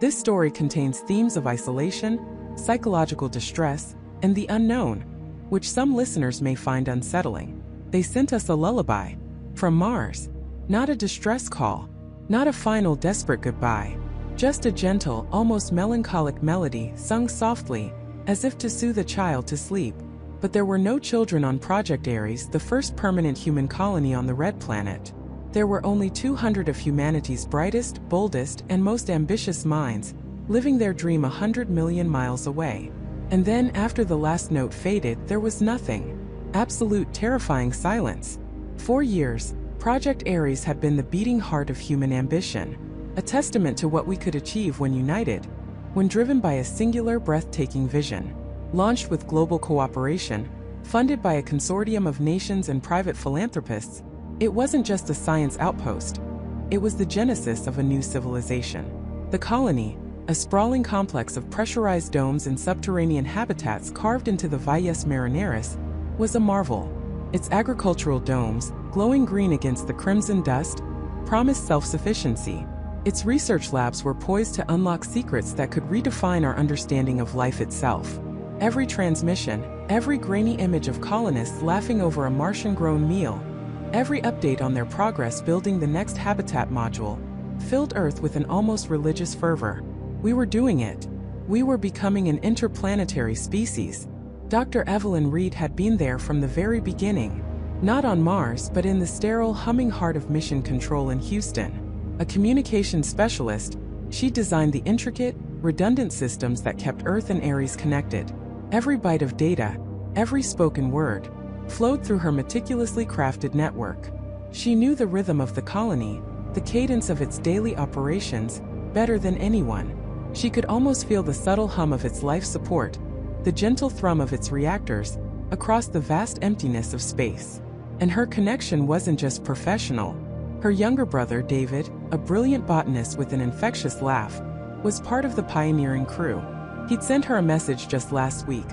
This story contains themes of isolation, psychological distress, and the unknown, which some listeners may find unsettling. They sent us a lullaby from Mars. Not a distress call, not a final desperate goodbye, just a gentle, almost melancholic melody sung softly, as if to soothe a child to sleep. But there were no children on Project Ares, the first permanent human colony on the Red Planet. There were only 200 of humanity's brightest, boldest, and most ambitious minds, living their dream 100 million miles away. And then, after the last note faded, there was nothing. Absolute terrifying silence. For years, Project Ares had been the beating heart of human ambition, a testament to what we could achieve when united, when driven by a singular, breathtaking vision. Launched with global cooperation, funded by a consortium of nations and private philanthropists, it wasn't just a science outpost. It was the genesis of a new civilization. The colony, a sprawling complex of pressurized domes and subterranean habitats carved into the Valles Marineris, was a marvel. Its agricultural domes, glowing green against the crimson dust, promised self-sufficiency. Its research labs were poised to unlock secrets that could redefine our understanding of life itself. Every transmission, every grainy image of colonists laughing over a Martian-grown meal, every update on their progress building the next habitat module, filled Earth with an almost religious fervor. We were doing it. We were becoming an interplanetary species. Dr. Evelyn Reed had been there from the very beginning, not on Mars but in the sterile, humming heart of Mission Control in Houston. A communications specialist, she designed the intricate, redundant systems that kept Earth and Ares connected. Every byte of data, every spoken word, flowed through her meticulously crafted network. She knew the rhythm of the colony, the cadence of its daily operations, better than anyone. She could almost feel the subtle hum of its life support, the gentle thrum of its reactors, across the vast emptiness of space. And her connection wasn't just professional. Her younger brother, David, a brilliant botanist with an infectious laugh, was part of the pioneering crew. He'd sent her a message just last week,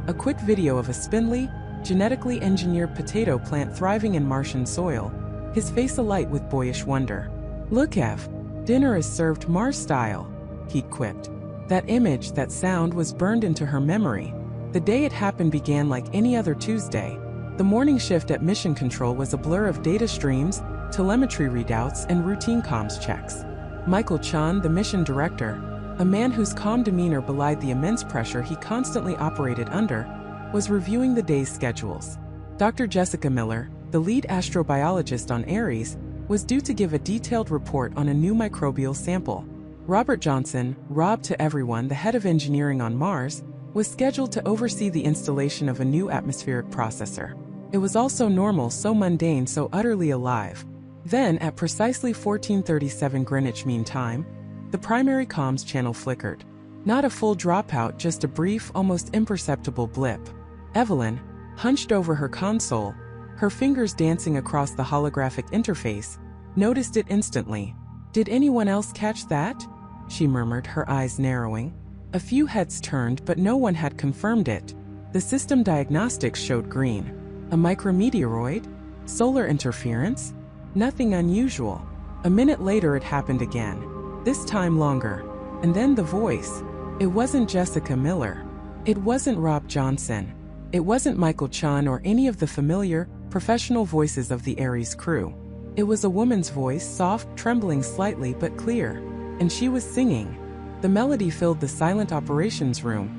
a quick video of a spindly, genetically engineered potato plant thriving in Martian soil, his face alight with boyish wonder. "Look, Ev, dinner is served Mars-style," he'd quipped. That image, that sound was burned into her memory. The day it happened began like any other Tuesday. The morning shift at Mission Control was a blur of data streams, telemetry readouts, and routine comms checks. Michael Chun, the mission director, a man whose calm demeanor belied the immense pressure he constantly operated under, was reviewing the day's schedules. Dr. Jessica Miller, the lead astrobiologist on Ares, was due to give a detailed report on a new microbial sample. Robert Johnson, Rob to everyone, the head of engineering on Mars, was scheduled to oversee the installation of a new atmospheric processor. It was all so normal, so mundane, so utterly alive. Then, at precisely 14:37 Greenwich Mean Time, the primary comms channel flickered. Not a full dropout, just a brief, almost imperceptible blip. Evelyn, hunched over her console, her fingers dancing across the holographic interface, noticed it instantly. "Did anyone else catch that?" she murmured, her eyes narrowing. A few heads turned, but no one had confirmed it. The system diagnostics showed green. A micrometeoroid? Solar interference? Nothing unusual. A minute later it happened again. This time longer. And then the voice. It wasn't Jessica Miller. It wasn't Rob Johnson. It wasn't Michael Chun or any of the familiar, professional voices of the Ares crew. It was a woman's voice, soft, trembling slightly but clear. And she was singing. The melody filled the silent operations room,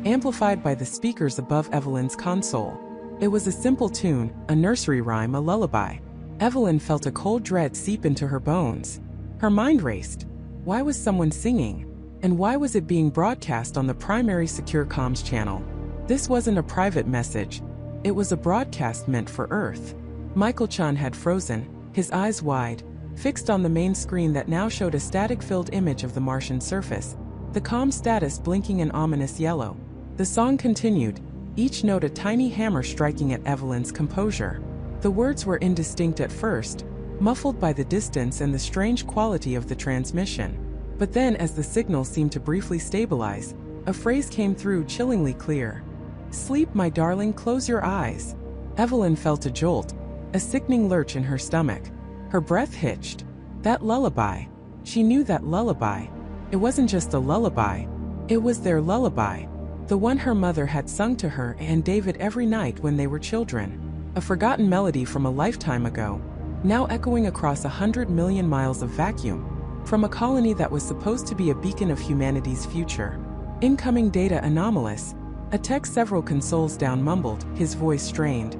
amplified by the speakers above Evelyn's console. It was a simple tune, a nursery rhyme, a lullaby. Evelyn felt a cold dread seep into her bones. Her mind raced. Why was someone singing? And why was it being broadcast on the primary secure comms channel? This wasn't a private message. It was a broadcast meant for Earth. Michael Chun had frozen, his eyes wide, fixed on the main screen that now showed a static-filled image of the Martian surface, the comm status blinking an ominous yellow. The song continued, each note a tiny hammer striking at Evelyn's composure. The words were indistinct at first, muffled by the distance and the strange quality of the transmission. But then, as the signal seemed to briefly stabilize, a phrase came through, chillingly clear. "Sleep, my darling, close your eyes." Evelyn felt a jolt, a sickening lurch in her stomach. Her breath hitched. That lullaby. She knew that lullaby. It wasn't just a lullaby. It was their lullaby. The one her mother had sung to her and David every night when they were children. A forgotten melody from a lifetime ago, now echoing across 100 million miles of vacuum, from a colony that was supposed to be a beacon of humanity's future. Incoming data anomalous. A text several consoles down mumbled, his voice strained.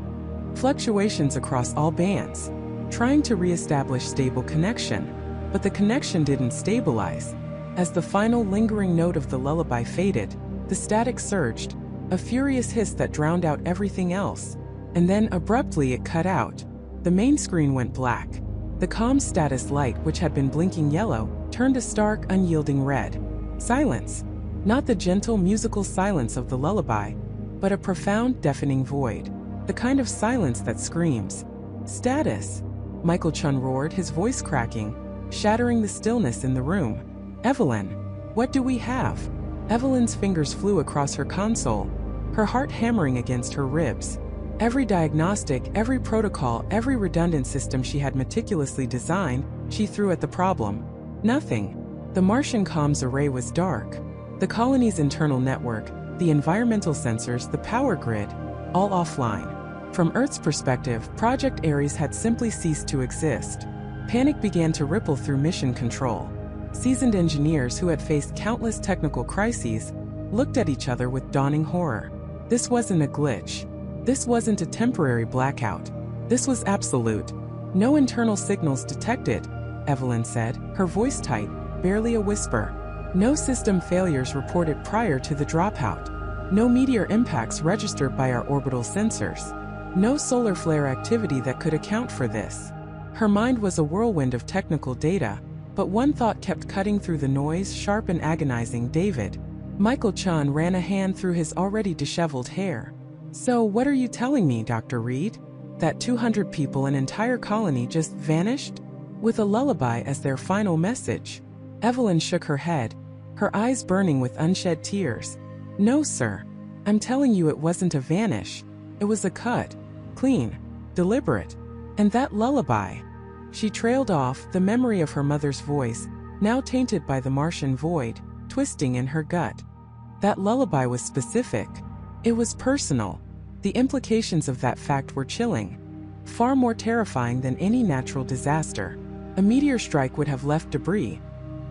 Fluctuations across all bands. Trying to re-establish stable connection. But the connection didn't stabilize. As the final lingering note of the lullaby faded, the static surged, a furious hiss that drowned out everything else. And then abruptly it cut out. The main screen went black. The comm status light, which had been blinking yellow, turned a stark, unyielding red. Silence. Not the gentle musical silence of the lullaby, but a profound, deafening void. The kind of silence that screams. Status. Michael Chun roared, his voice cracking, shattering the stillness in the room. Evelyn. What do we have? Evelyn's fingers flew across her console, her heart hammering against her ribs. Every diagnostic, every protocol, every redundant system she had meticulously designed, she threw at the problem. Nothing. The Martian comms array was dark. The colony's internal network, the environmental sensors, the power grid, all offline. From Earth's perspective, Project Ares had simply ceased to exist. Panic began to ripple through mission control. Seasoned engineers who had faced countless technical crises looked at each other with dawning horror. This wasn't a glitch. This wasn't a temporary blackout. This was absolute. No internal signals detected, Evelyn said, her voice tight, barely a whisper. No system failures reported prior to the dropout. No meteor impacts registered by our orbital sensors. No solar flare activity that could account for this. Her mind was a whirlwind of technical data, but one thought kept cutting through the noise, sharp and agonizing. David. Michael Chun ran a hand through his already disheveled hair. So what are you telling me, Dr. Reed? That 200 people, an entire colony, just vanished? With a lullaby as their final message? Evelyn shook her head, her eyes burning with unshed tears. No, sir. I'm telling you it wasn't a vanish. It was a cut. Clean. Deliberate. And that lullaby. She trailed off, the memory of her mother's voice, now tainted by the Martian void, twisting in her gut. That lullaby was specific. It was personal. The implications of that fact were chilling. Far more terrifying than any natural disaster. A meteor strike would have left debris.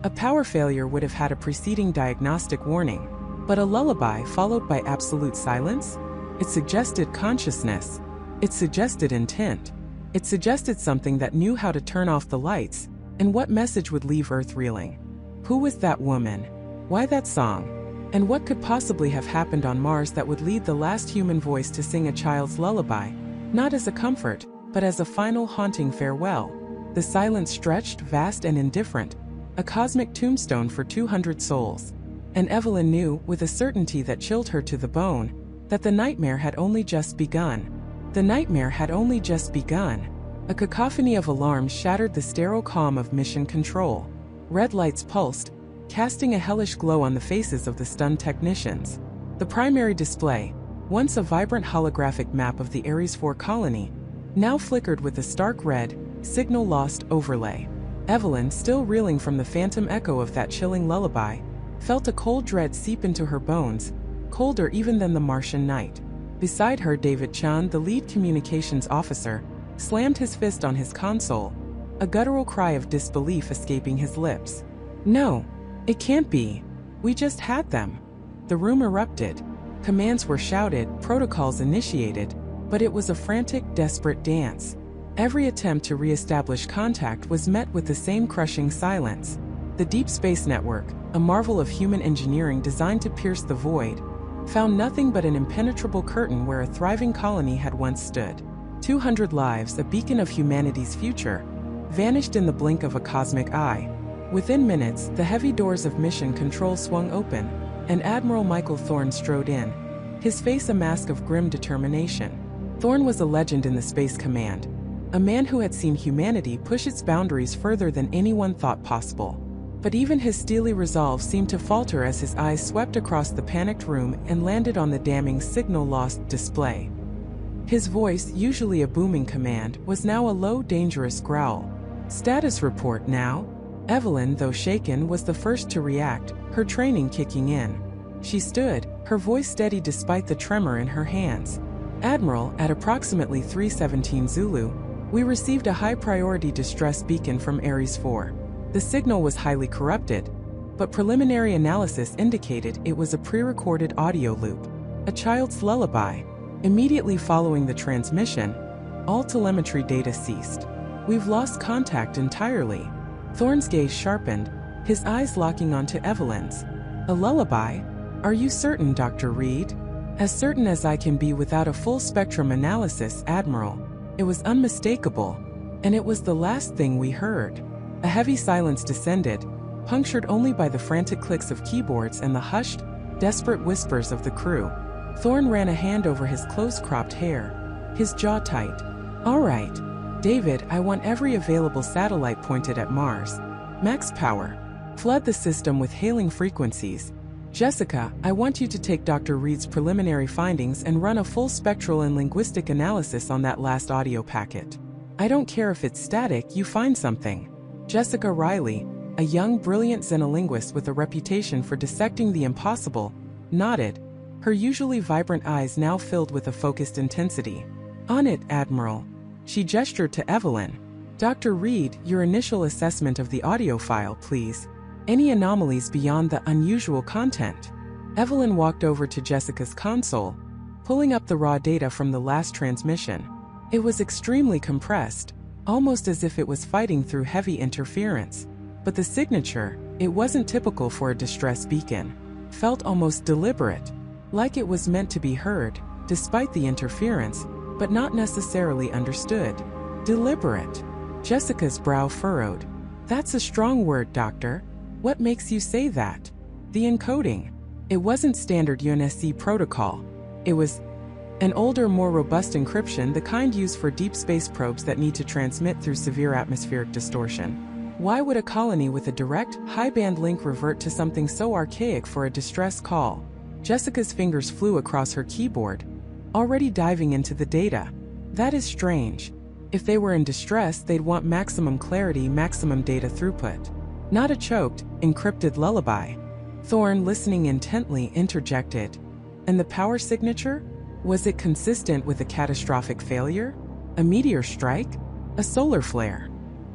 A power failure would have had a preceding diagnostic warning. But a lullaby followed by absolute silence? It suggested consciousness. It suggested intent. It suggested something that knew how to turn off the lights, and what message would leave Earth reeling. Who was that woman? Why that song? And what could possibly have happened on Mars that would lead the last human voice to sing a child's lullaby, not as a comfort, but as a final haunting farewell? The silence stretched, vast and indifferent, a cosmic tombstone for 200 souls. And Evelyn knew, with a certainty that chilled her to the bone, that the nightmare had only just begun. The nightmare had only just begun. A cacophony of alarms shattered the sterile calm of mission control. Red lights pulsed, casting a hellish glow on the faces of the stunned technicians. The primary display, once a vibrant holographic map of the Ares IV colony, now flickered with a stark red, signal lost overlay. Evelyn, still reeling from the phantom echo of that chilling lullaby, felt a cold dread seep into her bones, colder even than the Martian night. Beside her, David Chun, the lead communications officer, slammed his fist on his console, a guttural cry of disbelief escaping his lips. No, it can't be. We just had them. The room erupted. Commands were shouted, protocols initiated, but it was a frantic, desperate dance. Every attempt to re-establish contact was met with the same crushing silence. The Deep Space Network, a marvel of human engineering designed to pierce the void, found nothing but an impenetrable curtain where a thriving colony had once stood. 200 lives, a beacon of humanity's future, vanished in the blink of a cosmic eye. Within minutes, the heavy doors of mission control swung open, and Admiral Michael Thorne strode in, his face a mask of grim determination. Thorne was a legend in the Space Command, a man who had seen humanity push its boundaries further than anyone thought possible. But even his steely resolve seemed to falter as his eyes swept across the panicked room and landed on the damning signal lost display. His voice, usually a booming command, was now a low, dangerous growl. Status report now? Evelyn, though shaken, was the first to react, her training kicking in. She stood, her voice steady despite the tremor in her hands. "Admiral, at approximately 3:17 Zulu, we received a high-priority distress beacon from Ares 4. The signal was highly corrupted, but preliminary analysis indicated it was a pre-recorded audio loop, a child's lullaby. Immediately following the transmission, all telemetry data ceased. We've lost contact entirely." Thorne's gaze sharpened, his eyes locking onto Evelyn's. "A lullaby? Are you certain, Dr. Reed?" "As certain as I can be without a full spectrum analysis, Admiral. It was unmistakable, and it was the last thing we heard." A heavy silence descended, punctured only by the frantic clicks of keyboards and the hushed, desperate whispers of the crew. Thorne ran a hand over his close-cropped hair, his jaw tight. "All right, David, I want every available satellite pointed at Mars. Max power. Flood the system with hailing frequencies. Jessica, I want you to take Dr. Reed's preliminary findings and run a full spectral and linguistic analysis on that last audio packet. I don't care if it's static, you find something." Jessica Riley, a young, brilliant xenolinguist with a reputation for dissecting the impossible, nodded, her usually vibrant eyes now filled with a focused intensity. "On it, Admiral." She gestured to Evelyn. "Dr. Reed, your initial assessment of the audio file, please. Any anomalies beyond the unusual content?" Evelyn walked over to Jessica's console, pulling up the raw data from the last transmission. It was extremely compressed, almost as if it was fighting through heavy interference. But the signature, it wasn't typical for a distress beacon. Felt almost deliberate, like it was meant to be heard, despite the interference, but not necessarily understood. Deliberate. Jessica's brow furrowed. "That's a strong word, Doctor. What makes you say that?" "The encoding. It wasn't standard UNSC protocol. It was an older, more robust encryption, the kind used for deep space probes that need to transmit through severe atmospheric distortion. Why would a colony with a direct, high-band link revert to something so archaic for a distress call?" Jessica's fingers flew across her keyboard, already diving into the data. "That is strange. If they were in distress, they'd want maximum clarity, maximum data throughput. Not a choked, encrypted lullaby." Thorne, listening intently, interjected. "And the power signature? Was it consistent with a catastrophic failure? A meteor strike? A solar flare?"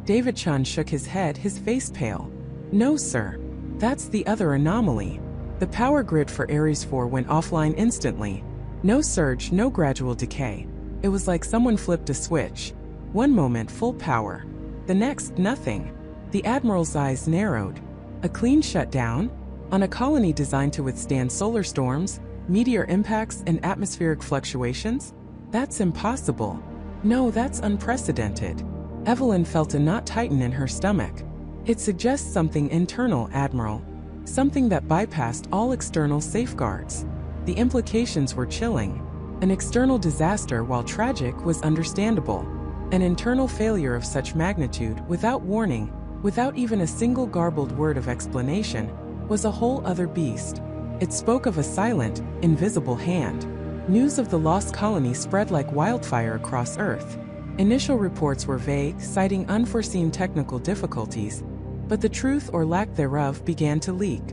David Chun shook his head, his face pale. "No, sir. That's the other anomaly. The power grid for Ares 4 went offline instantly. No surge, no gradual decay. It was like someone flipped a switch. One moment, full power. The next, nothing." The Admiral's eyes narrowed. "A clean shutdown? On a colony designed to withstand solar storms, meteor impacts, and atmospheric fluctuations? That's impossible. No, that's unprecedented." Evelyn felt a knot tighten in her stomach. "It suggests something internal, Admiral. Something that bypassed all external safeguards." The implications were chilling. An external disaster, while tragic, was understandable. An internal failure of such magnitude, without warning, without even a single garbled word of explanation, was a whole other beast. It spoke of a silent, invisible hand. News of the lost colony spread like wildfire across Earth. Initial reports were vague, citing unforeseen technical difficulties, but the truth or lack thereof began to leak.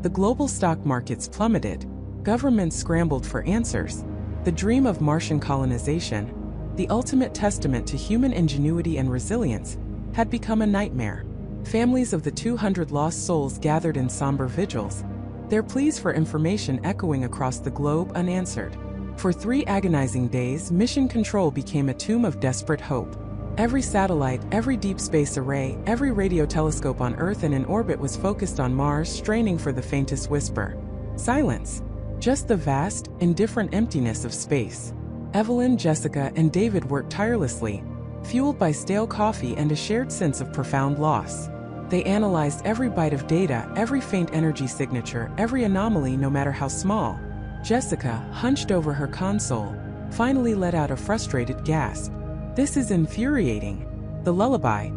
The global stock markets plummeted. Governments scrambled for answers. The dream of Martian colonization, the ultimate testament to human ingenuity and resilience, had become a nightmare. Families of the 200 lost souls gathered in somber vigils, their pleas for information echoing across the globe unanswered. For 3 agonizing days, Mission Control became a tomb of desperate hope. Every satellite, every deep space array, every radio telescope on Earth and in orbit was focused on Mars, straining for the faintest whisper. Silence. Just the vast, indifferent emptiness of space. Evelyn, Jessica, and David worked tirelessly, fueled by stale coffee and a shared sense of profound loss. They analyzed every byte of data, every faint energy signature, every anomaly, no matter how small. Jessica, hunched over her console, finally let out a frustrated gasp. "This is infuriating." The lullaby.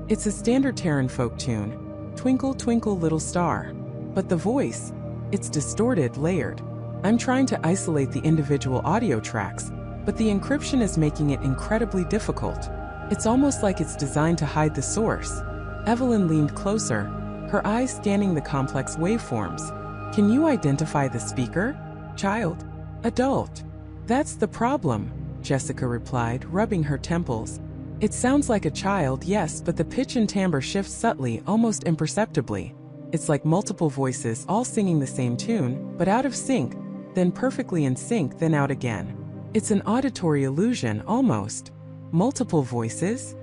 It's a standard Terran folk tune. Twinkle, twinkle, little star. But the voice, it's distorted, layered. I'm trying to isolate the individual audio tracks, but the encryption is making it incredibly difficult. It's almost like it's designed to hide the source. Evelyn leaned closer, her eyes scanning the complex waveforms. Can you identify the speaker? Child? Adult? That's the problem, Jessica replied, rubbing her temples. It sounds like a child, yes, but the pitch and timbre shifts subtly, almost imperceptibly. It's like multiple voices all singing the same tune, but out of sync, then perfectly in sync, then out again. It's an auditory illusion, almost. Multiple voices?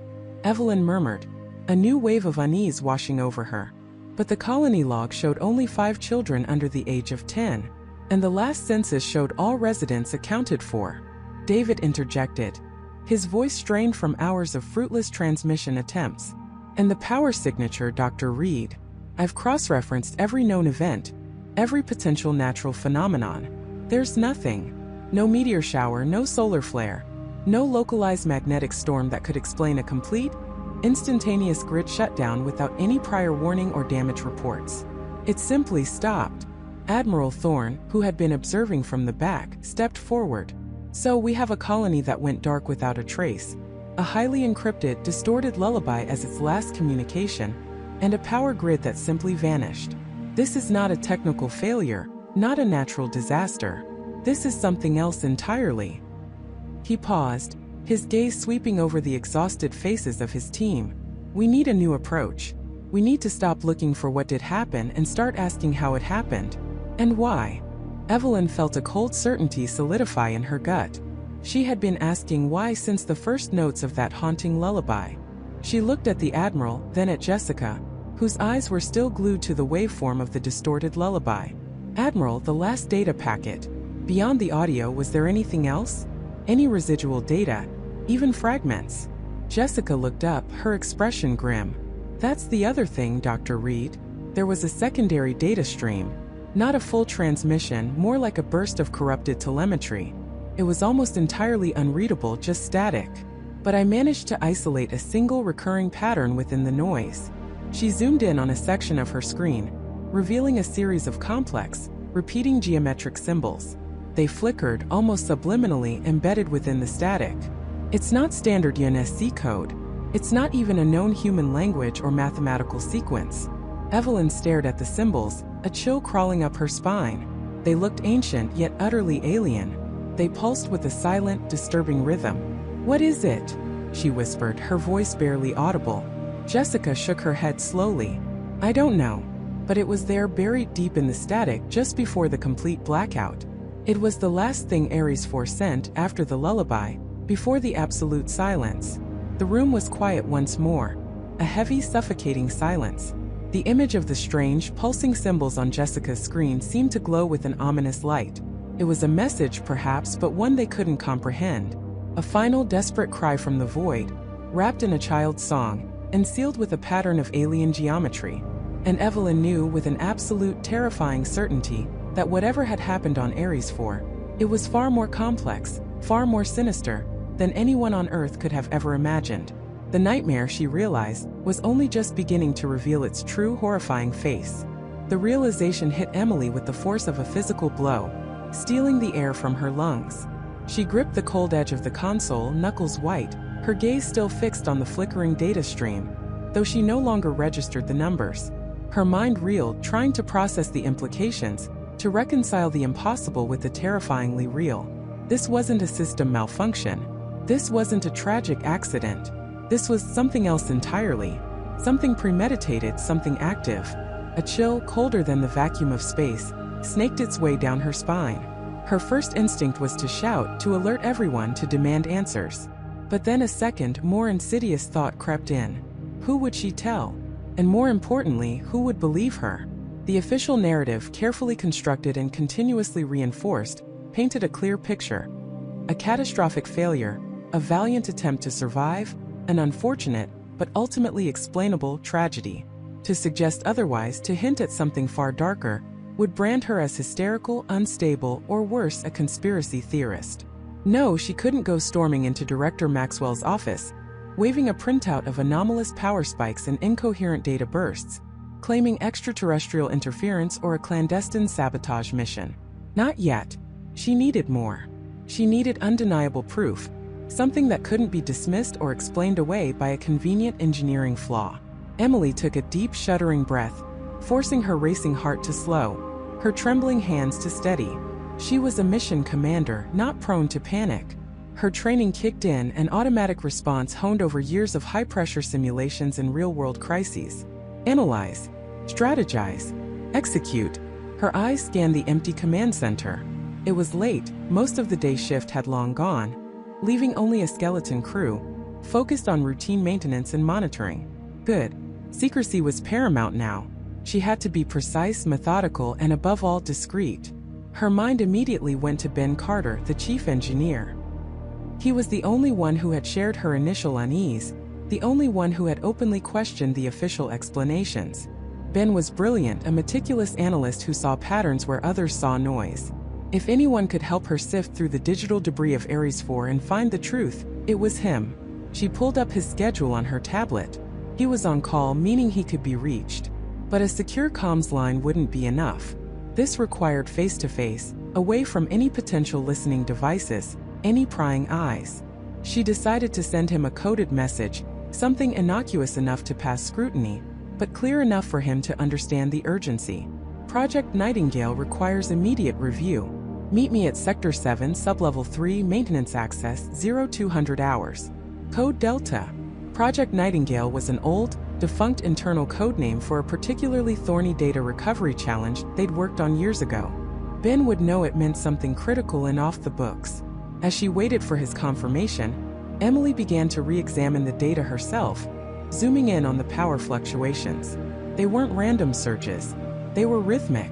Evelyn murmured, a new wave of unease washing over her. But the colony log showed only 5 children under the age of 10, and the last census showed all residents accounted for. David interjected, his voice strained from hours of fruitless transmission attempts. And the power signature, Dr. Reed. I've cross-referenced every known event, every potential natural phenomenon. There's nothing. No meteor shower, no solar flare, no localized magnetic storm that could explain a complete, instantaneous grid shutdown without any prior warning or damage reports. It simply stopped. Admiral Thorne, who had been observing from the back, stepped forward. So we have a colony that went dark without a trace, a highly encrypted, distorted lullaby as its last communication, and a power grid that simply vanished. This is not a technical failure, not a natural disaster. This is something else entirely. He paused, his gaze sweeping over the exhausted faces of his team. We need a new approach. We need to stop looking for what did happen and start asking how it happened. And why? Evelyn felt a cold certainty solidify in her gut. She had been asking why since the first notes of that haunting lullaby. She looked at the Admiral, then at Jessica, whose eyes were still glued to the waveform of the distorted lullaby. Admiral, the last data packet. Beyond the audio, was there anything else? Any residual data? Even fragments? Jessica looked up, her expression grim. That's the other thing, Dr. Reed. There was a secondary data stream. Not a full transmission, more like a burst of corrupted telemetry. It was almost entirely unreadable, just static. But I managed to isolate a single recurring pattern within the noise. She zoomed in on a section of her screen, revealing a series of complex, repeating geometric symbols. They flickered, almost subliminally embedded within the static. It's not standard UNSC code. It's not even a known human language or mathematical sequence. Evelyn stared at the symbols, a chill crawling up her spine. They looked ancient yet utterly alien. They pulsed with a silent, disturbing rhythm. What is it? She whispered, her voice barely audible. Jessica shook her head slowly. I don't know. But it was there, buried deep in the static just before the complete blackout. It was the last thing Ares 4 sent after the lullaby, before the absolute silence. The room was quiet once more. A heavy, suffocating silence. The image of the strange, pulsing symbols on Jessica's screen seemed to glow with an ominous light. It was a message, perhaps, but one they couldn't comprehend. A final, desperate cry from the void, wrapped in a child's song, and sealed with a pattern of alien geometry. And Evelyn knew with an absolute, terrifying certainty that whatever had happened on Ares 4, it was far more complex, far more sinister, than anyone on Earth could have ever imagined. The nightmare, she realized, was only just beginning to reveal its true, horrifying face. The realization hit Emily with the force of a physical blow, stealing the air from her lungs. She gripped the cold edge of the console, knuckles white, her gaze still fixed on the flickering data stream, though she no longer registered the numbers. Her mind reeled, trying to process the implications, to reconcile the impossible with the terrifyingly real. This wasn't a system malfunction. This wasn't a tragic accident. This was something else entirely. Something premeditated, something active. A chill, colder than the vacuum of space, snaked its way down her spine. Her first instinct was to shout, to alert everyone, to demand answers. But then a second, more insidious thought crept in. Who would she tell? And more importantly, who would believe her? The official narrative, carefully constructed and continuously reinforced, painted a clear picture. A catastrophic failure, a valiant attempt to survive, an unfortunate, but ultimately explainable, tragedy. To suggest otherwise, to hint at something far darker, would brand her as hysterical, unstable, or worse, a conspiracy theorist. No, she couldn't go storming into Director Maxwell's office, waving a printout of anomalous power spikes and incoherent data bursts, claiming extraterrestrial interference or a clandestine sabotage mission. Not yet. She needed more. She needed undeniable proof, something that couldn't be dismissed or explained away by a convenient engineering flaw. Emily took a deep, shuddering breath, forcing her racing heart to slow, her trembling hands to steady. She was a mission commander, not prone to panic. Her training kicked in, an automatic response honed over years of high-pressure simulations and real-world crises. Analyze, strategize, execute. Her eyes scanned the empty command center. It was late, most of the day shift had long gone, leaving only a skeleton crew, focused on routine maintenance and monitoring. Good. Secrecy was paramount now. She had to be precise, methodical, and above all discreet. Her mind immediately went to Ben Carter, the chief engineer. He was the only one who had shared her initial unease, the only one who had openly questioned the official explanations. Ben was brilliant, a meticulous analyst who saw patterns where others saw noise. If anyone could help her sift through the digital debris of Ares 4 and find the truth, it was him. She pulled up his schedule on her tablet. He was on call, meaning he could be reached. But a secure comms line wouldn't be enough. This required face-to-face, away from any potential listening devices, any prying eyes. She decided to send him a coded message, something innocuous enough to pass scrutiny, but clear enough for him to understand the urgency. Project Nightingale requires immediate review. Meet me at Sector 7, Sublevel 3, Maintenance Access, 0200 hours. Code Delta. Project Nightingale was an old, defunct internal codename for a particularly thorny data recovery challenge they'd worked on years ago. Ben would know it meant something critical and off the books. As she waited for his confirmation, Emily began to re-examine the data herself, zooming in on the power fluctuations. They weren't random surges. They were rhythmic,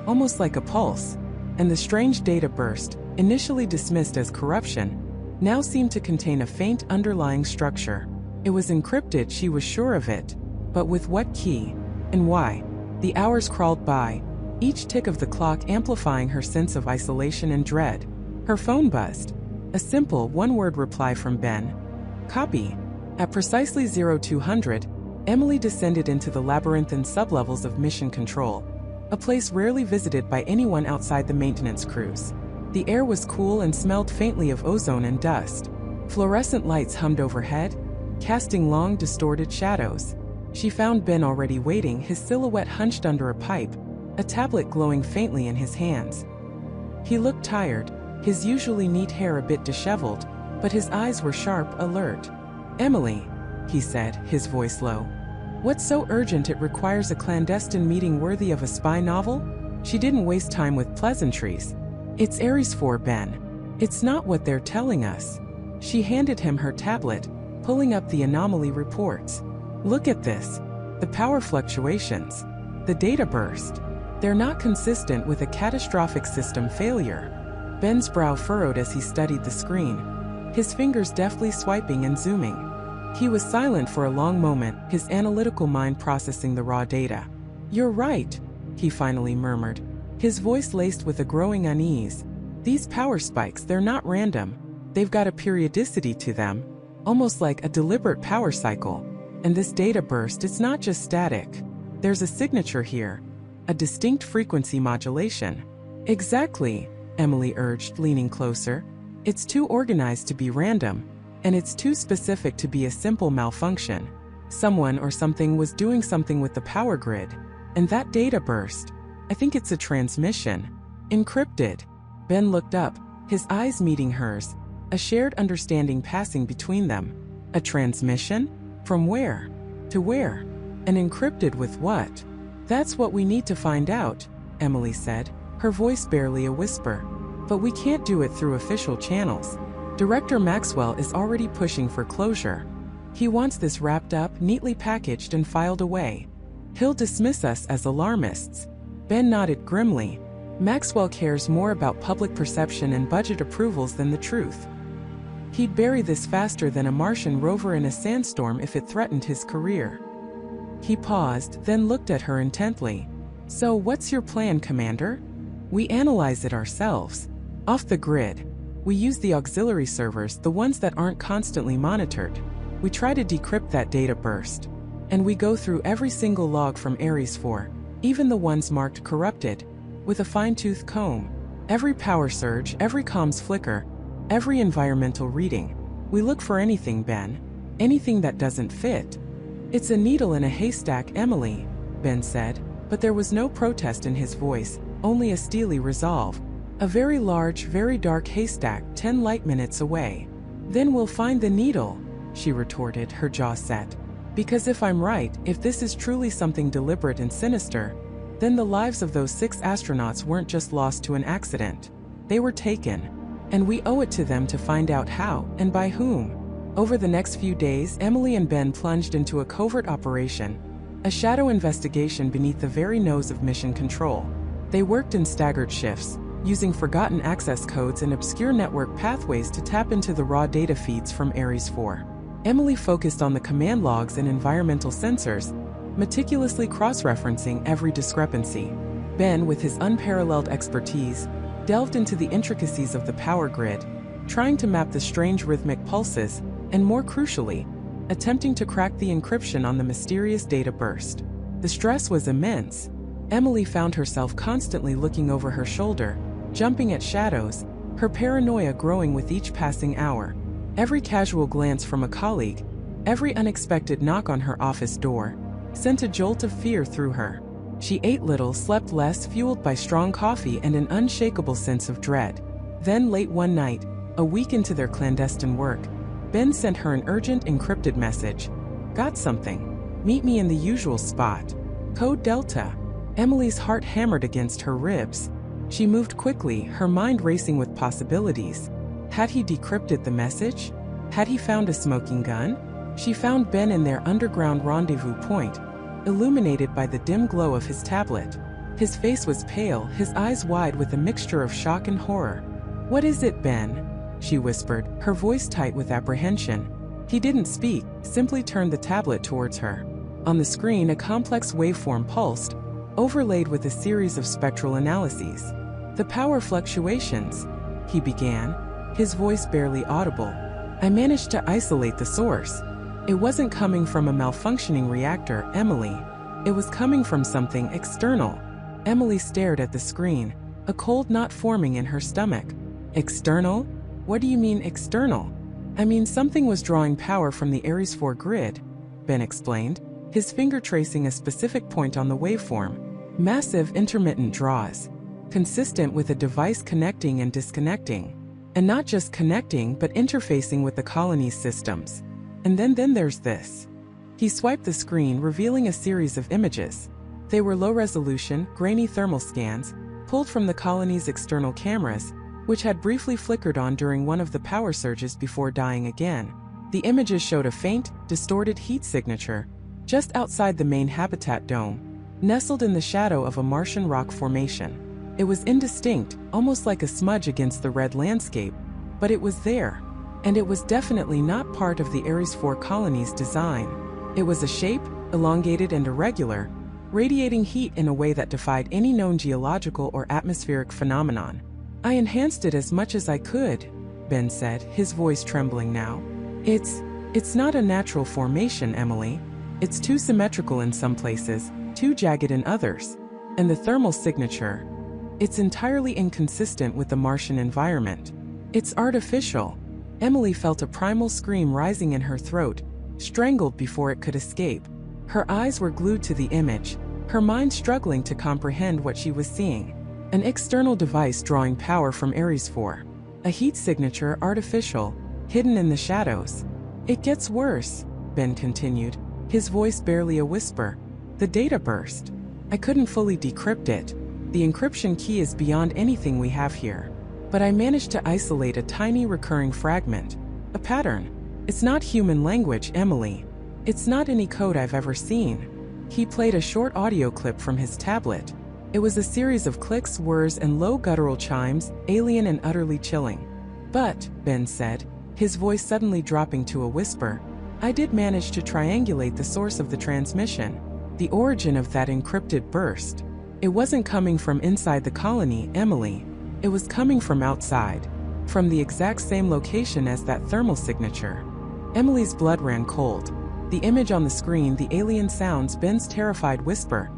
almost like a pulse. And the strange data burst, initially dismissed as corruption, now seemed to contain a faint underlying structure. It was encrypted, she was sure of it. But with what key? And why? The hours crawled by, each tick of the clock amplifying her sense of isolation and dread. Her phone buzzed. A simple, one-word reply from Ben. Copy. At precisely 0200, Emily descended into the labyrinthine sublevels of Mission Control, a place rarely visited by anyone outside the maintenance crews. The air was cool and smelled faintly of ozone and dust. Fluorescent lights hummed overhead, casting long, distorted shadows. She found Ben already waiting, his silhouette hunched under a pipe, a tablet glowing faintly in his hands. He looked tired, his usually neat hair a bit disheveled, but his eyes were sharp, alert. Emily, he said, his voice low. What's so urgent it requires a clandestine meeting worthy of a spy novel? She didn't waste time with pleasantries. It's Ares 4, Ben. It's not what they're telling us. She handed him her tablet, pulling up the anomaly reports. Look at this. The power fluctuations. The data burst. They're not consistent with a catastrophic system failure. Ben's brow furrowed as he studied the screen, his fingers deftly swiping and zooming. He was silent for a long moment, his analytical mind processing the raw data. You're right, he finally murmured, his voice laced with a growing unease. These power spikes, they're not random. They've got a periodicity to them, almost like a deliberate power cycle. And this data burst, it's not just static. There's a signature here, a distinct frequency modulation. Exactly, Emily urged, leaning closer. It's too organized to be random, and it's too specific to be a simple malfunction. Someone or something was doing something with the power grid, and that data burst. I think it's a transmission. Encrypted. Ben looked up, his eyes meeting hers, a shared understanding passing between them. A transmission? From where? To where? And encrypted with what? That's what we need to find out, Emily said, her voice barely a whisper. But we can't do it through official channels. Director Maxwell is already pushing for closure. He wants this wrapped up, neatly packaged and filed away. He'll dismiss us as alarmists. Ben nodded grimly. Maxwell cares more about public perception and budget approvals than the truth. He'd bury this faster than a Martian rover in a sandstorm if it threatened his career. He paused, then looked at her intently. So what's your plan, Commander? We analyze it ourselves. Off the grid. We use the auxiliary servers, the ones that aren't constantly monitored. We try to decrypt that data burst. And we go through every single log from Ares 4, even the ones marked corrupted, with a fine-tooth comb. Every power surge, every comms flicker, every environmental reading. We look for anything, Ben. Anything that doesn't fit. It's a needle in a haystack, Emily, Ben said, but there was no protest in his voice, only a steely resolve. A very large, very dark haystack 10 light minutes away. Then we'll find the needle, she retorted, her jaw set. Because if I'm right, if this is truly something deliberate and sinister, then the lives of those 6 astronauts weren't just lost to an accident. They were taken. And we owe it to them to find out how, and by whom. Over the next few days, Emily and Ben plunged into a covert operation, a shadow investigation beneath the very nose of Mission Control. They worked in staggered shifts, using forgotten access codes and obscure network pathways to tap into the raw data feeds from Ares 4. Emily focused on the command logs and environmental sensors, meticulously cross-referencing every discrepancy. Ben, with his unparalleled expertise, delved into the intricacies of the power grid, trying to map the strange rhythmic pulses, and more crucially, attempting to crack the encryption on the mysterious data burst. The stress was immense. Emily found herself constantly looking over her shoulder, jumping at shadows, her paranoia growing with each passing hour. Every casual glance from a colleague, every unexpected knock on her office door, sent a jolt of fear through her. She ate little, slept less, fueled by strong coffee and an unshakable sense of dread. Then late one night, a week into their clandestine work, Ben sent her an urgent encrypted message. Got something. Meet me in the usual spot. Code Delta. Emily's heart hammered against her ribs. She moved quickly, her mind racing with possibilities. Had he decrypted the message? Had he found a smoking gun? She found Ben in their underground rendezvous point, illuminated by the dim glow of his tablet. His face was pale, his eyes wide with a mixture of shock and horror. What is it, Ben? She whispered, her voice tight with apprehension. He didn't speak, simply turned the tablet towards her. On the screen, a complex waveform pulsed, overlaid with a series of spectral analyses. The power fluctuations, he began, his voice barely audible. I managed to isolate the source. It wasn't coming from a malfunctioning reactor, Emily. It was coming from something external. Emily stared at the screen, a cold knot forming in her stomach. External? What do you mean external? I mean something was drawing power from the Ares 4 grid, Ben explained, his finger tracing a specific point on the waveform. Massive intermittent draws, consistent with a device connecting and disconnecting. And not just connecting, but interfacing with the colony's systems. And then there's this. He swiped the screen, revealing a series of images. They were low-resolution, grainy thermal scans, pulled from the colony's external cameras, which had briefly flickered on during one of the power surges before dying again. The images showed a faint, distorted heat signature, just outside the main habitat dome, nestled in the shadow of a Martian rock formation. It was indistinct, almost like a smudge against the red landscape, but it was there. And it was definitely not part of the Ares 4 colony's design. It was a shape, elongated and irregular, radiating heat in a way that defied any known geological or atmospheric phenomenon. I enhanced it as much as I could, Ben said, his voice trembling now. It's not a natural formation, Emily. It's too symmetrical in some places, too jagged in others. And the thermal signature, it's entirely inconsistent with the Martian environment. It's artificial. Emily felt a primal scream rising in her throat, strangled before it could escape. Her eyes were glued to the image, her mind struggling to comprehend what she was seeing. An external device drawing power from Ares 4. A heat signature, artificial, hidden in the shadows. It gets worse, Ben continued, his voice barely a whisper. The data burst. I couldn't fully decrypt it. The encryption key is beyond anything we have here. But I managed to isolate a tiny recurring fragment. A pattern. It's not human language, Emily. It's not any code I've ever seen. He played a short audio clip from his tablet. It was a series of clicks, whirs, and low guttural chimes, alien and utterly chilling. But, Ben said, his voice suddenly dropping to a whisper, I did manage to triangulate the source of the transmission, the origin of that encrypted burst. It wasn't coming from inside the colony, Emily. It was coming from outside, from the exact same location as that thermal signature. Emily's blood ran cold. The image on the screen, the alien sounds, Ben's terrified whisper.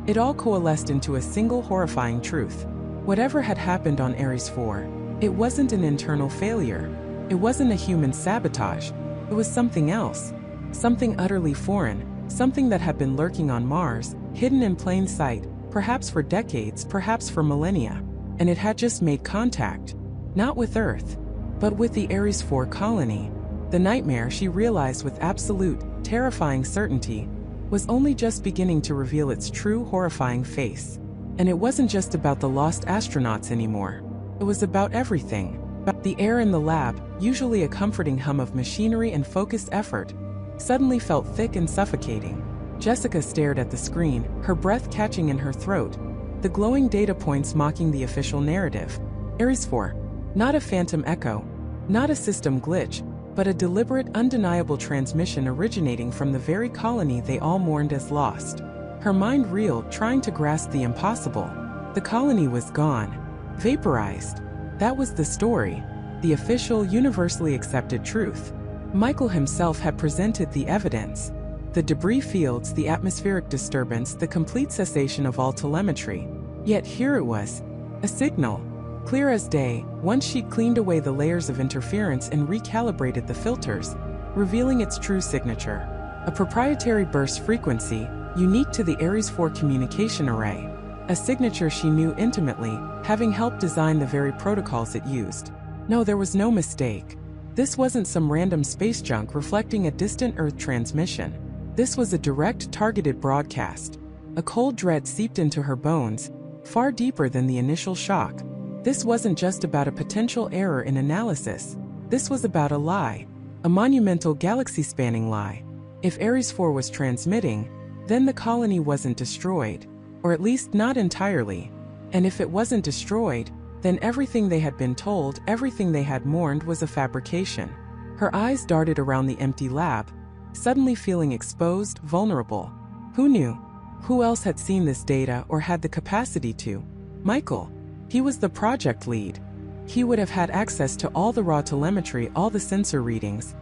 It all coalesced into a single horrifying truth. Whatever had happened on Ares 4, it wasn't an internal failure. It wasn't a human sabotage. It was something else. Something utterly foreign, something that had been lurking on Mars, hidden in plain sight, perhaps for decades, perhaps for millennia. And it had just made contact. Not with Earth, but with the Ares 4 colony. The nightmare, she realized with absolute, terrifying certainty, was only just beginning to reveal its true, horrifying face. And it wasn't just about the lost astronauts anymore. It was about everything. The air in the lab, usually a comforting hum of machinery and focused effort, suddenly felt thick and suffocating. Jessica stared at the screen, her breath catching in her throat, the glowing data points mocking the official narrative. Ares 4. Not a phantom echo, not a system glitch, but a deliberate, undeniable transmission originating from the very colony they all mourned as lost. Her mind reeled, trying to grasp the impossible. The colony was gone. Vaporized. That was the story. The official, universally accepted truth. Michael himself had presented the evidence. The debris fields, the atmospheric disturbance, the complete cessation of all telemetry. Yet here it was. A signal. Clear as day, once she'd cleaned away the layers of interference and recalibrated the filters, revealing its true signature. A proprietary burst frequency, unique to the Ares 4 communication array. A signature she knew intimately, having helped design the very protocols it used. No, there was no mistake. This wasn't some random space junk reflecting a distant Earth transmission. This was a direct, targeted broadcast. A cold dread seeped into her bones, far deeper than the initial shock. This wasn't just about a potential error in analysis. This was about a lie. A monumental, galaxy-spanning lie. If Ares 4 was transmitting, then the colony wasn't destroyed. Or at least not entirely. And if it wasn't destroyed, then everything they had been told, everything they had mourned, was a fabrication. Her eyes darted around the empty lab, suddenly feeling exposed, vulnerable. Who knew? Who else had seen this data or had the capacity to? Michael. He was the project lead. He would have had access to all the raw telemetry, all the sensor readings.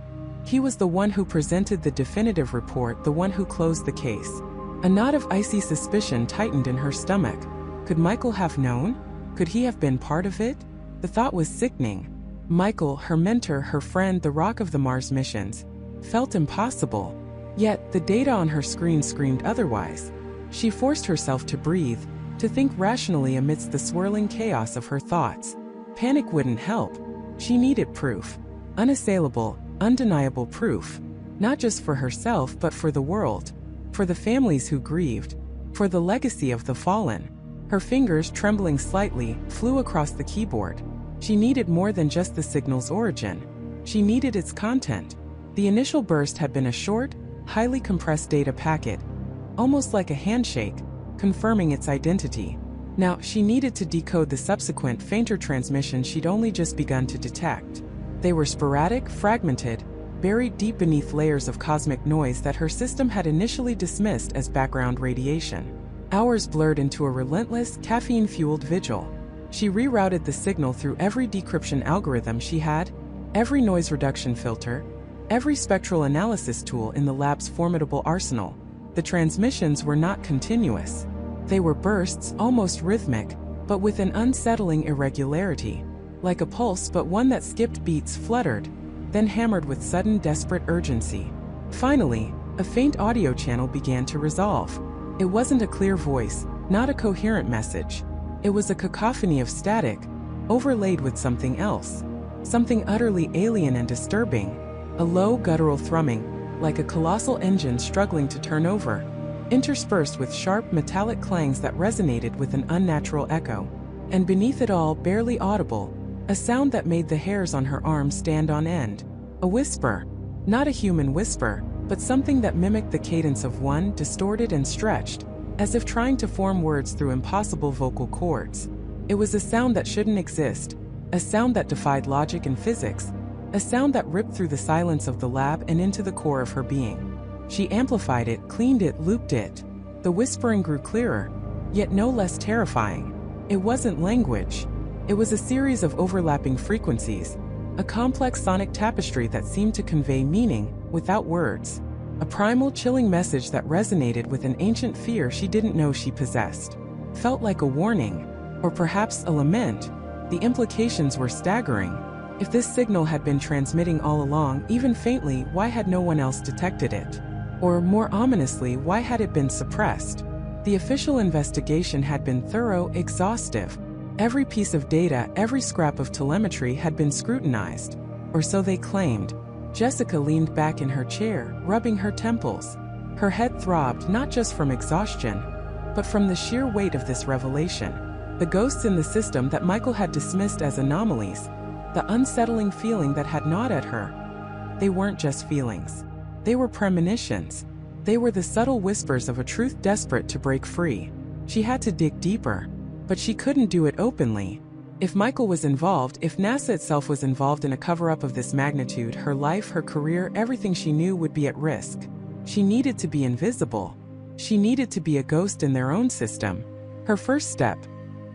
He was the one who presented the definitive report, the one who closed the case. A knot of icy suspicion tightened in her stomach. Could Michael have known? Could he have been part of it? The thought was sickening. Michael, her mentor, her friend, the rock of the Mars missions, felt impossible. Yet, the data on her screen screamed otherwise. She forced herself to breathe, to think rationally amidst the swirling chaos of her thoughts. Panic wouldn't help. She needed proof. Unassailable, undeniable proof. Not just for herself but for the world. For the families who grieved. For the legacy of the fallen. Her fingers, trembling slightly, flew across the keyboard. She needed more than just the signal's origin. She needed its content. The initial burst had been a short, highly compressed data packet, almost like a handshake, confirming its identity. Now, she needed to decode the subsequent, fainter transmissions she'd only just begun to detect. They were sporadic, fragmented, buried deep beneath layers of cosmic noise that her system had initially dismissed as background radiation. Hours blurred into a relentless, caffeine-fueled vigil. She rerouted the signal through every decryption algorithm she had, every noise reduction filter, every spectral analysis tool in the lab's formidable arsenal. The transmissions were not continuous. They were bursts, almost rhythmic, but with an unsettling irregularity. Like a pulse, but one that skipped beats, fluttered, then hammered with sudden, desperate urgency. Finally, a faint audio channel began to resolve. It wasn't a clear voice, not a coherent message. It was a cacophony of static, overlaid with something else. Something utterly alien and disturbing. A low, guttural thrumming, like a colossal engine struggling to turn over, interspersed with sharp, metallic clangs that resonated with an unnatural echo. And beneath it all, barely audible, a sound that made the hairs on her arms stand on end. A whisper. Not a human whisper, but something that mimicked the cadence of one, distorted and stretched, as if trying to form words through impossible vocal cords. It was a sound that shouldn't exist, a sound that defied logic and physics, a sound that ripped through the silence of the lab and into the core of her being. She amplified it, cleaned it, looped it. The whispering grew clearer, yet no less terrifying. It wasn't language. It was a series of overlapping frequencies, a complex sonic tapestry that seemed to convey meaning without words. A primal, chilling message that resonated with an ancient fear she didn't know she possessed. Felt like a warning, or perhaps a lament. The implications were staggering. If this signal had been transmitting all along, even faintly, why had no one else detected it? Or, more ominously, why had it been suppressed? The official investigation had been thorough, exhaustive. Every piece of data, every scrap of telemetry had been scrutinized. Or so they claimed. Jessica leaned back in her chair, rubbing her temples. Her head throbbed not just from exhaustion, but from the sheer weight of this revelation. The ghosts in the system that Michael had dismissed as anomalies, the unsettling feeling that had gnawed at her. They weren't just feelings. They were premonitions. They were the subtle whispers of a truth desperate to break free. She had to dig deeper, but she couldn't do it openly. If Michael was involved, if NASA itself was involved in a cover-up of this magnitude, her life, her career, everything she knew would be at risk. She needed to be invisible. She needed to be a ghost in their own system. Her first step: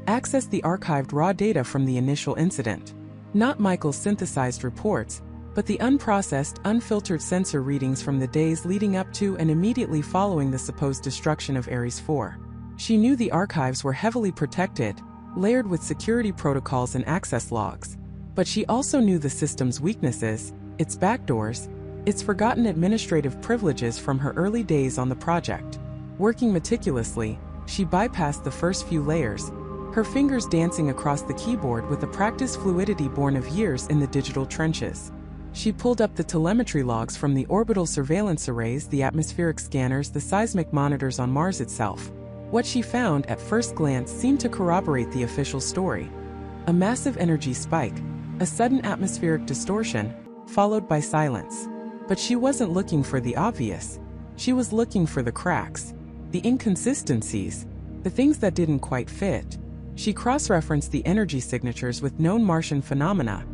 access the archived raw data from the initial incident. Not Michael's synthesized reports, but the unprocessed, unfiltered sensor readings from the days leading up to and immediately following the supposed destruction of Ares 4. She knew the archives were heavily protected, layered with security protocols and access logs. But she also knew the system's weaknesses, its backdoors, its forgotten administrative privileges from her early days on the project. Working meticulously, she bypassed the first few layers, her fingers dancing across the keyboard with a practiced fluidity born of years in the digital trenches. She pulled up the telemetry logs from the orbital surveillance arrays, the atmospheric scanners, the seismic monitors on Mars itself. What she found at first glance seemed to corroborate the official story. A massive energy spike, a sudden atmospheric distortion, followed by silence. But she wasn't looking for the obvious. She was looking for the cracks, the inconsistencies, the things that didn't quite fit. She cross-referenced the energy signatures with known Martian phenomena: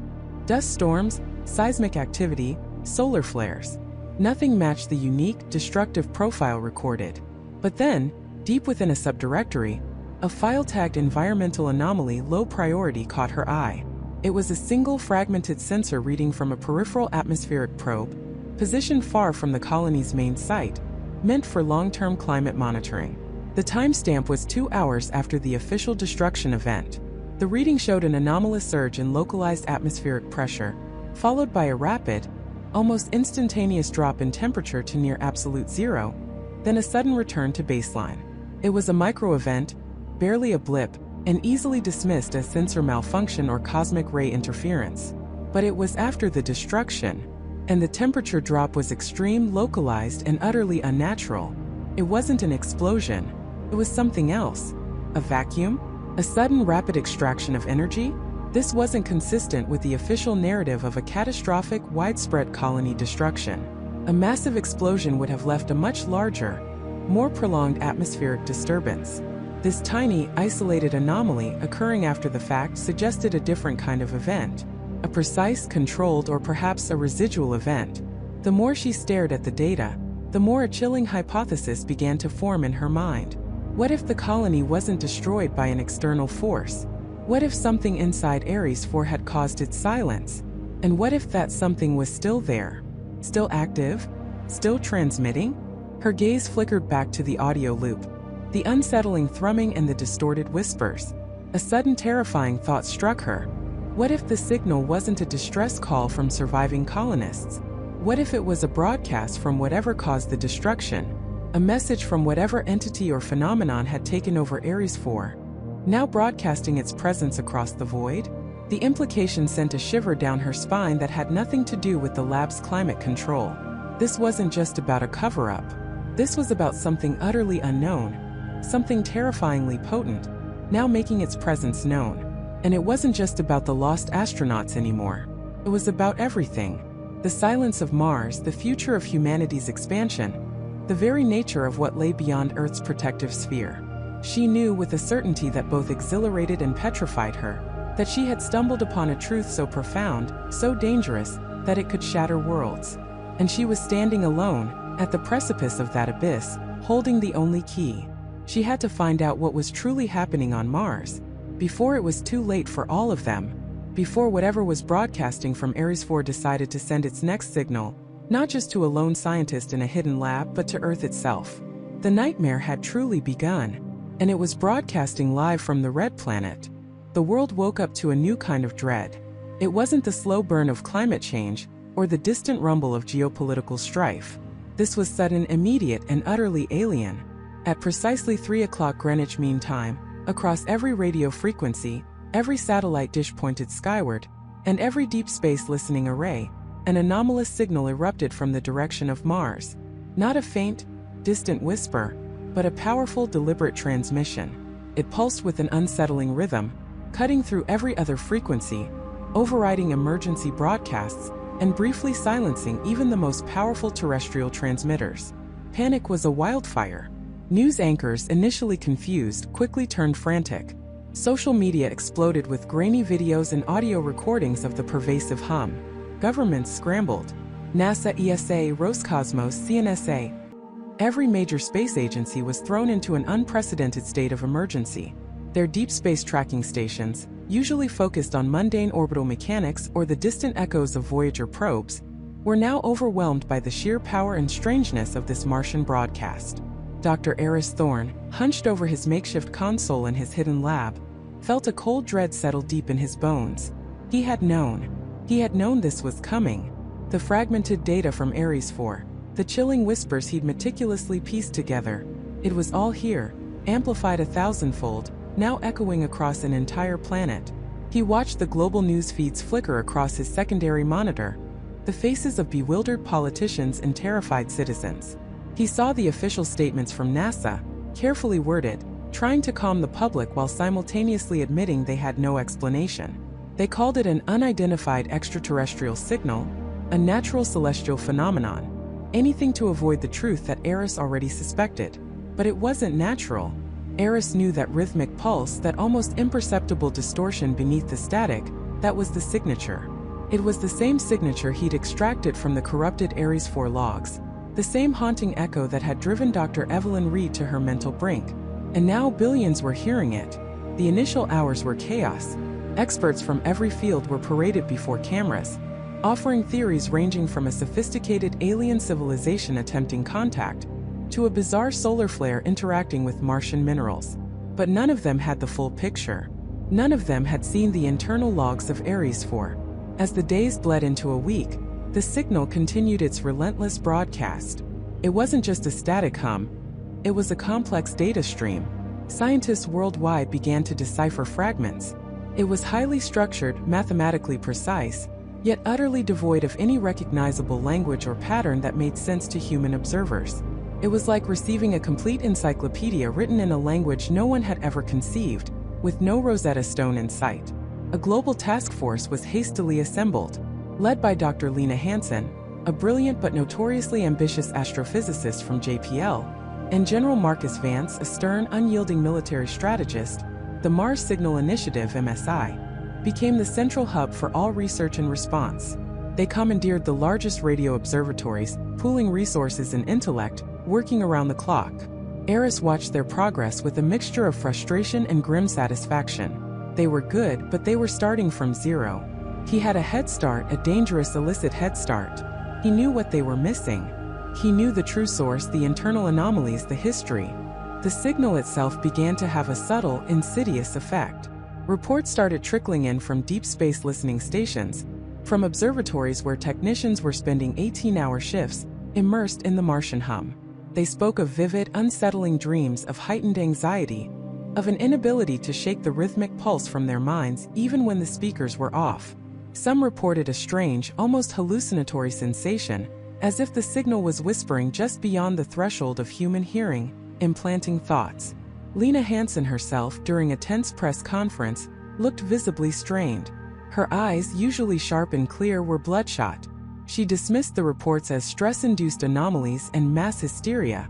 dust storms, seismic activity, solar flares. Nothing matched the unique, destructive profile recorded. But then, deep within a subdirectory, a file tagged environmental anomaly low priority caught her eye. It was a single fragmented sensor reading from a peripheral atmospheric probe, positioned far from the colony's main site, meant for long-term climate monitoring. The timestamp was 2 hours after the official destruction event. The reading showed an anomalous surge in localized atmospheric pressure, followed by a rapid, almost instantaneous drop in temperature to near absolute zero, then a sudden return to baseline. It was a micro-event, barely a blip, and easily dismissed as sensor malfunction or cosmic ray interference. But it was after the destruction, and the temperature drop was extreme, localized, and utterly unnatural. It wasn't an explosion. It was something else. A vacuum? A sudden rapid extraction of energy? This wasn't consistent with the official narrative of a catastrophic, widespread colony destruction. A massive explosion would have left a much larger, more prolonged atmospheric disturbance. This tiny, isolated anomaly occurring after the fact suggested a different kind of event, a precise, controlled, or perhaps a residual event. The more she stared at the data, the more a chilling hypothesis began to form in her mind. What if the colony wasn't destroyed by an external force? What if something inside Ares 4 had caused its silence? And what if that something was still there? Still active? Still transmitting? Her gaze flickered back to the audio loop, the unsettling thrumming and the distorted whispers. A sudden terrifying thought struck her. What if the signal wasn't a distress call from surviving colonists? What if it was a broadcast from whatever caused the destruction? A message from whatever entity or phenomenon had taken over Ares 4, now broadcasting its presence across the void? The implication sent a shiver down her spine that had nothing to do with the lab's climate control. This wasn't just about a cover-up. This was about something utterly unknown, something terrifyingly potent, now making its presence known. And it wasn't just about the lost astronauts anymore. It was about everything. The silence of Mars, the future of humanity's expansion, the very nature of what lay beyond Earth's protective sphere. She knew with a certainty that both exhilarated and petrified her, that she had stumbled upon a truth so profound, so dangerous, that it could shatter worlds. And she was standing alone, at the precipice of that abyss, holding the only key. She had to find out what was truly happening on Mars, before it was too late for all of them, before whatever was broadcasting from Ares 4 decided to send its next signal, not just to a lone scientist in a hidden lab but to Earth itself. The nightmare had truly begun, and it was broadcasting live from the Red Planet. The world woke up to a new kind of dread. It wasn't the slow burn of climate change, or the distant rumble of geopolitical strife. This was sudden, immediate, and utterly alien. At precisely 3 o'clock Greenwich Mean Time, across every radio frequency, every satellite dish pointed skyward, and every deep space listening array, an anomalous signal erupted from the direction of Mars. Not a faint, distant whisper, but a powerful, deliberate transmission. It pulsed with an unsettling rhythm, cutting through every other frequency, overriding emergency broadcasts, and briefly silencing even the most powerful terrestrial transmitters. Panic was a wildfire. News anchors, initially confused, quickly turned frantic. Social media exploded with grainy videos and audio recordings of the pervasive hum. Governments scrambled. NASA, ESA, Roscosmos, CNSA. Every major space agency was thrown into an unprecedented state of emergency. Their deep space tracking stations, usually focused on mundane orbital mechanics or the distant echoes of Voyager probes, were now overwhelmed by the sheer power and strangeness of this Martian broadcast. Dr. Eris Thorne, hunched over his makeshift console in his hidden lab, felt a cold dread settle deep in his bones. He had known this was coming. The fragmented data from Ares 4, the chilling whispers he'd meticulously pieced together. It was all here, amplified 1,000-fold, now echoing across an entire planet. He watched the global news feeds flicker across his secondary monitor, the faces of bewildered politicians and terrified citizens. He saw the official statements from NASA, carefully worded, trying to calm the public while simultaneously admitting they had no explanation. They called it an unidentified extraterrestrial signal, a natural celestial phenomenon, anything to avoid the truth that Eris already suspected. But it wasn't natural. Eris knew that rhythmic pulse, that almost imperceptible distortion beneath the static, that was the signature. It was the same signature he'd extracted from the corrupted Ares 4 logs, the same haunting echo that had driven Dr. Evelyn Reed to her mental brink. And now billions were hearing it. The initial hours were chaos. Experts from every field were paraded before cameras, offering theories ranging from a sophisticated alien civilization attempting contact to a bizarre solar flare interacting with Martian minerals. But none of them had the full picture. None of them had seen the internal logs of Ares 4. As the days bled into a week, the signal continued its relentless broadcast. It wasn't just a static hum, it was a complex data stream. Scientists worldwide began to decipher fragments. It was highly structured, mathematically precise, yet utterly devoid of any recognizable language or pattern that made sense to human observers. It was like receiving a complete encyclopedia written in a language no one had ever conceived, with no Rosetta Stone in sight. A global task force was hastily assembled, led by Dr. Lena Hansen, a brilliant but notoriously ambitious astrophysicist from JPL, and General Marcus Vance, a stern, unyielding military strategist. The Mars Signal Initiative, MSI, became the central hub for all research and response. They commandeered the largest radio observatories, pooling resources and intellect, working around the clock. Eris watched their progress with a mixture of frustration and grim satisfaction. They were good, but they were starting from zero. He had a head start, a dangerous illicit head start. He knew what they were missing. He knew the true source, the internal anomalies, the history. The signal itself began to have a subtle, insidious effect. Reports started trickling in from deep space listening stations, from observatories where technicians were spending 18-hour shifts, immersed in the Martian hum. They spoke of vivid, unsettling dreams, of heightened anxiety, of an inability to shake the rhythmic pulse from their minds even when the speakers were off. Some reported a strange, almost hallucinatory sensation, as if the signal was whispering just beyond the threshold of human hearing, implanting thoughts. Lena Hansen herself, during a tense press conference, looked visibly strained. Her eyes, usually sharp and clear, were bloodshot. She dismissed the reports as stress-induced anomalies and mass hysteria,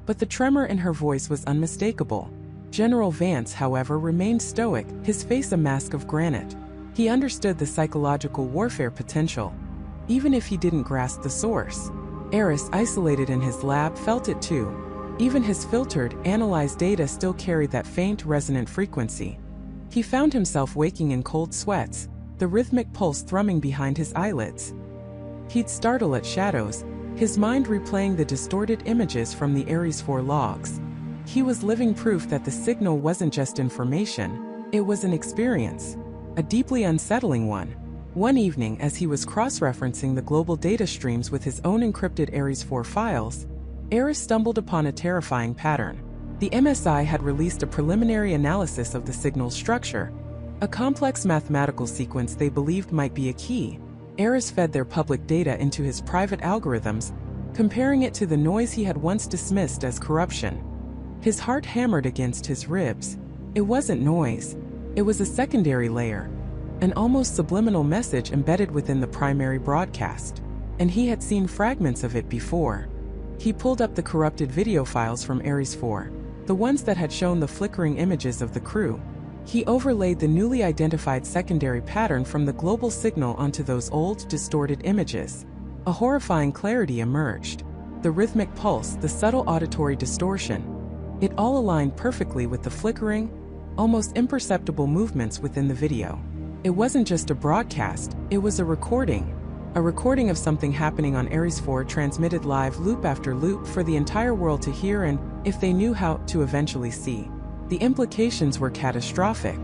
but the tremor in her voice was unmistakable. General Vance, however, remained stoic, his face a mask of granite. He understood the psychological warfare potential, even if he didn't grasp the source. Eris, isolated in his lab, felt it too. Even his filtered, analyzed data still carried that faint, resonant frequency. He found himself waking in cold sweats, the rhythmic pulse thrumming behind his eyelids. He'd startle at shadows, his mind replaying the distorted images from the Ares 4 logs. He was living proof that the signal wasn't just information, it was an experience. A deeply unsettling one. One evening, as he was cross-referencing the global data streams with his own encrypted Ares 4 files, Eris stumbled upon a terrifying pattern. The MSI had released a preliminary analysis of the signal's structure, a complex mathematical sequence they believed might be a key. Eris fed their public data into his private algorithms, comparing it to the noise he had once dismissed as corruption. His heart hammered against his ribs. It wasn't noise. It was a secondary layer, an almost subliminal message embedded within the primary broadcast. And he had seen fragments of it before. He pulled up the corrupted video files from Ares 4, the ones that had shown the flickering images of the crew. He overlaid the newly identified secondary pattern from the global signal onto those old, distorted images. A horrifying clarity emerged. The rhythmic pulse, the subtle auditory distortion. It all aligned perfectly with the flickering, almost imperceptible movements within the video. It wasn't just a broadcast, it was a recording of something happening on Ares 4, transmitted live loop after loop for the entire world to hear and, if they knew how, to eventually see. The implications were catastrophic.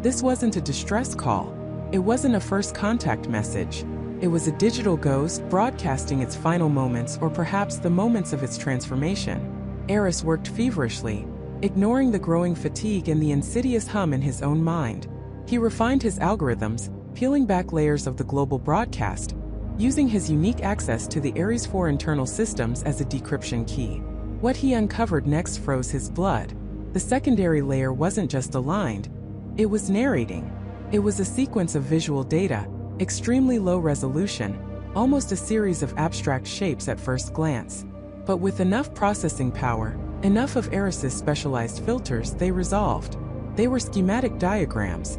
This wasn't a distress call. It wasn't a first contact message. It was a digital ghost broadcasting its final moments, or perhaps the moments of its transformation. Ares worked feverishly, ignoring the growing fatigue and the insidious hum in his own mind. He refined his algorithms, peeling back layers of the global broadcast, using his unique access to the Ares 4 internal systems as a decryption key. What he uncovered next froze his blood. The secondary layer wasn't just aligned, it was narrating. It was a sequence of visual data, extremely low resolution, almost a series of abstract shapes at first glance. But with enough processing power, enough of Ares's specialized filters, they resolved. They were schematic diagrams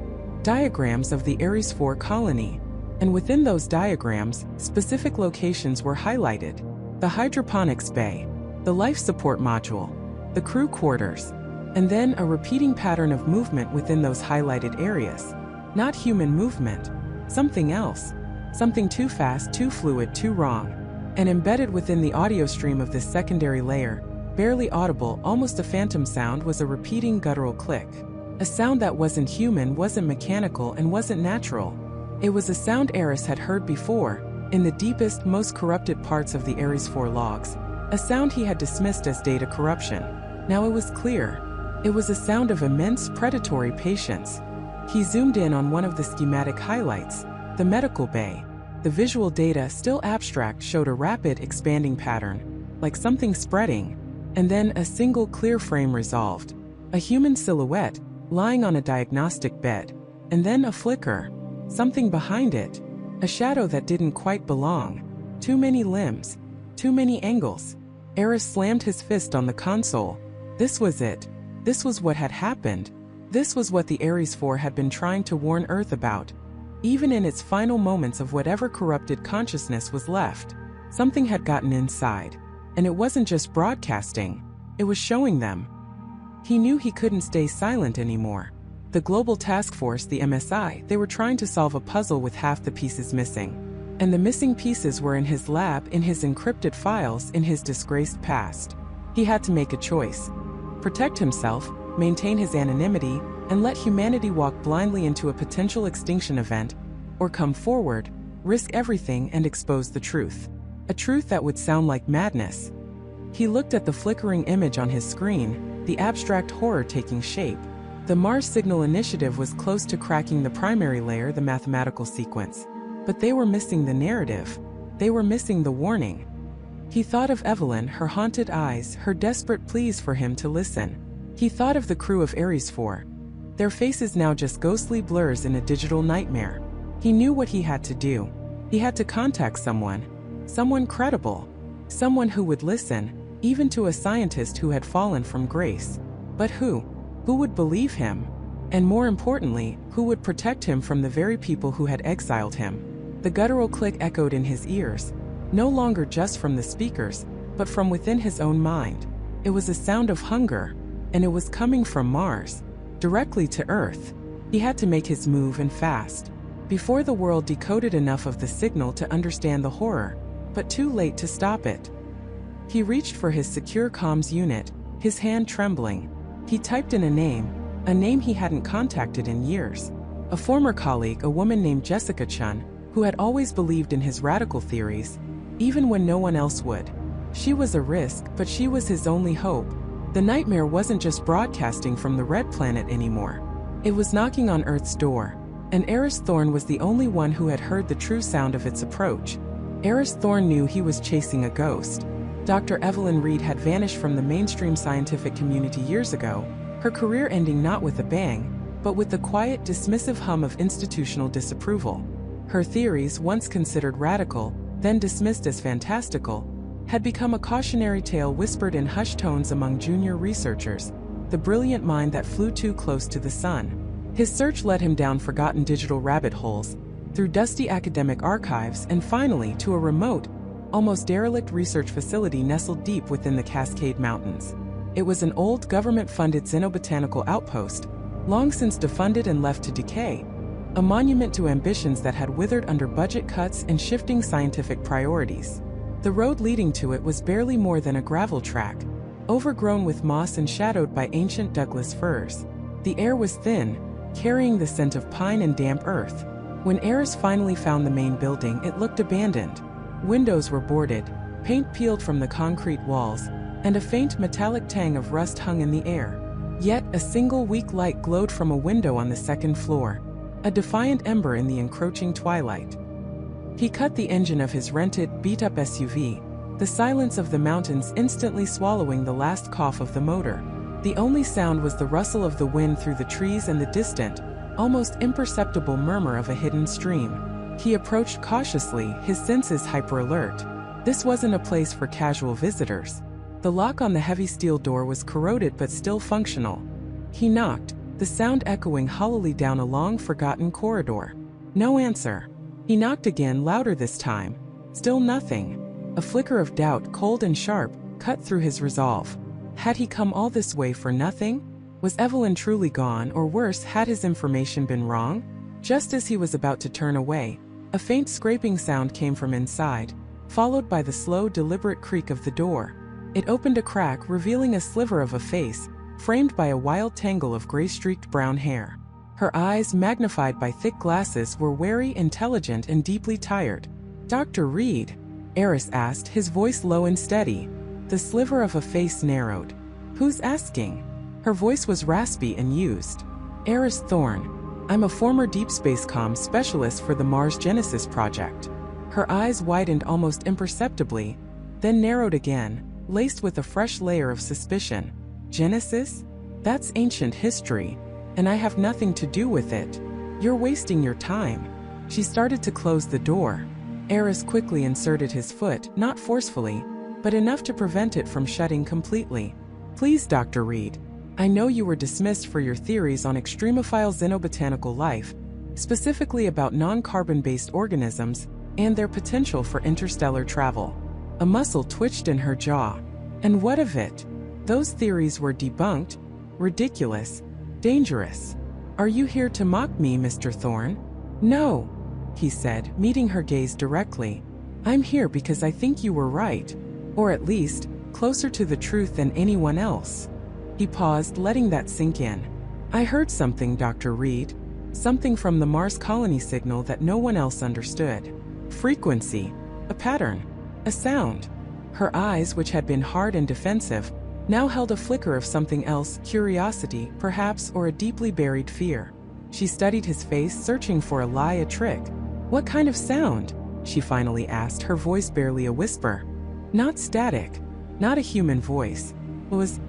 of the Ares 4 colony. And within those diagrams, specific locations were highlighted. The hydroponics bay, the life support module, the crew quarters, and then a repeating pattern of movement within those highlighted areas. Not human movement, something else. Something too fast, too fluid, too wrong. And embedded within the audio stream of this secondary layer, barely audible, almost a phantom sound, was a repeating guttural click. A sound that wasn't human, wasn't mechanical, and wasn't natural. It was a sound Ares had heard before, in the deepest, most corrupted parts of the Ares 4 logs. A sound he had dismissed as data corruption. Now it was clear. It was a sound of immense, predatory patience. He zoomed in on one of the schematic highlights, the medical bay. The visual data, still abstract, showed a rapid, expanding pattern, like something spreading, and then a single clear frame resolved. A human silhouette, lying on a diagnostic bed. And then a flicker. Something behind it. A shadow that didn't quite belong. Too many limbs. Too many angles. Ares slammed his fist on the console. This was it. This was what had happened. This was what the Ares 4 had been trying to warn Earth about. Even in its final moments of whatever corrupted consciousness was left, something had gotten inside. And it wasn't just broadcasting. It was showing them. He knew he couldn't stay silent anymore. The Global Task Force, the MSI, they were trying to solve a puzzle with half the pieces missing. And the missing pieces were in his lab, in his encrypted files, in his disgraced past. He had to make a choice. Protect himself, maintain his anonymity, and let humanity walk blindly into a potential extinction event, or come forward, risk everything and expose the truth. A truth that would sound like madness. He looked at the flickering image on his screen, the abstract horror taking shape. The Mars Signal Initiative was close to cracking the primary layer, the mathematical sequence. But they were missing the narrative. They were missing the warning. He thought of Evelyn, her haunted eyes, her desperate pleas for him to listen. He thought of the crew of Ares 4. Their faces now just ghostly blurs in a digital nightmare. He knew what he had to do. He had to contact someone. Someone credible. Someone who would listen, even to a scientist who had fallen from grace. But who? Who would believe him? And more importantly, who would protect him from the very people who had exiled him? The guttural click echoed in his ears, no longer just from the speakers, but from within his own mind. It was a sound of hunger, and it was coming from Mars, directly to Earth. He had to make his move, and fast, before the world decoded enough of the signal to understand the horror, but too late to stop it. He reached for his secure comms unit, his hand trembling. He typed in a name he hadn't contacted in years. A former colleague, a woman named Jessica Chun, who had always believed in his radical theories, even when no one else would. She was a risk, but she was his only hope. The nightmare wasn't just broadcasting from the Red Planet anymore. It was knocking on Earth's door, and Eris Thorne was the only one who had heard the true sound of its approach. Eris Thorne knew he was chasing a ghost. Dr. Evelyn Reed had vanished from the mainstream scientific community years ago, her career ending not with a bang, but with the quiet, dismissive hum of institutional disapproval. Her theories, once considered radical, then dismissed as fantastical, had become a cautionary tale whispered in hushed tones among junior researchers, the brilliant mind that flew too close to the sun. His search led him down forgotten digital rabbit holes, through dusty academic archives, and finally to a remote, almost derelict research facility nestled deep within the Cascade Mountains. It was an old government-funded xenobotanical outpost, long since defunded and left to decay, a monument to ambitions that had withered under budget cuts and shifting scientific priorities. The road leading to it was barely more than a gravel track, overgrown with moss and shadowed by ancient Douglas firs. The air was thin, carrying the scent of pine and damp earth. When Eris finally found the main building, it looked abandoned. Windows were boarded, paint peeled from the concrete walls, and a faint metallic tang of rust hung in the air. Yet a single weak light glowed from a window on the second floor, a defiant ember in the encroaching twilight. He cut the engine of his rented, beat-up SUV, the silence of the mountains instantly swallowing the last cough of the motor. The only sound was the rustle of the wind through the trees and the distant, almost imperceptible murmur of a hidden stream. He approached cautiously, his senses hyper-alert. This wasn't a place for casual visitors. The lock on the heavy steel door was corroded but still functional. He knocked, the sound echoing hollowly down a long-forgotten corridor. No answer. He knocked again, louder this time. Still nothing. A flicker of doubt, cold and sharp, cut through his resolve. Had he come all this way for nothing? Was Evelyn truly gone, or worse, had his information been wrong? Just as he was about to turn away, a faint scraping sound came from inside, followed by the slow, deliberate creak of the door. It opened a crack, revealing a sliver of a face, framed by a wild tangle of gray-streaked brown hair. Her eyes, magnified by thick glasses, were wary, intelligent, and deeply tired. "Dr. Reed?" Eris asked, his voice low and steady. The sliver of a face narrowed. "Who's asking?" Her voice was raspy and used. "Eris Thorne. I'm a former deep space comm specialist for the Mars Genesis project." Her eyes widened almost imperceptibly, then narrowed again, laced with a fresh layer of suspicion. "Genesis? That's ancient history, and I have nothing to do with it. You're wasting your time." She started to close the door. Eris quickly inserted his foot, not forcefully, but enough to prevent it from shutting completely. "Please, Dr. Reed. I know you were dismissed for your theories on extremophile xenobotanical life, specifically about non-carbon-based organisms and their potential for interstellar travel." A muscle twitched in her jaw. "And what of it? Those theories were debunked. Ridiculous. Dangerous. Are you here to mock me, Mr. Thorne?" "No," he said, meeting her gaze directly. "I'm here because I think you were right, or at least, closer to the truth than anyone else." He paused, letting that sink in. "I heard something, Dr. Reed. Something from the Mars colony signal that no one else understood. Frequency. A pattern. A sound." Her eyes, which had been hard and defensive, now held a flicker of something else, curiosity, perhaps, or a deeply buried fear. She studied his face, searching for a lie, a trick. "What kind of sound?" she finally asked, her voice barely a whisper. Not static, not a human voice. It was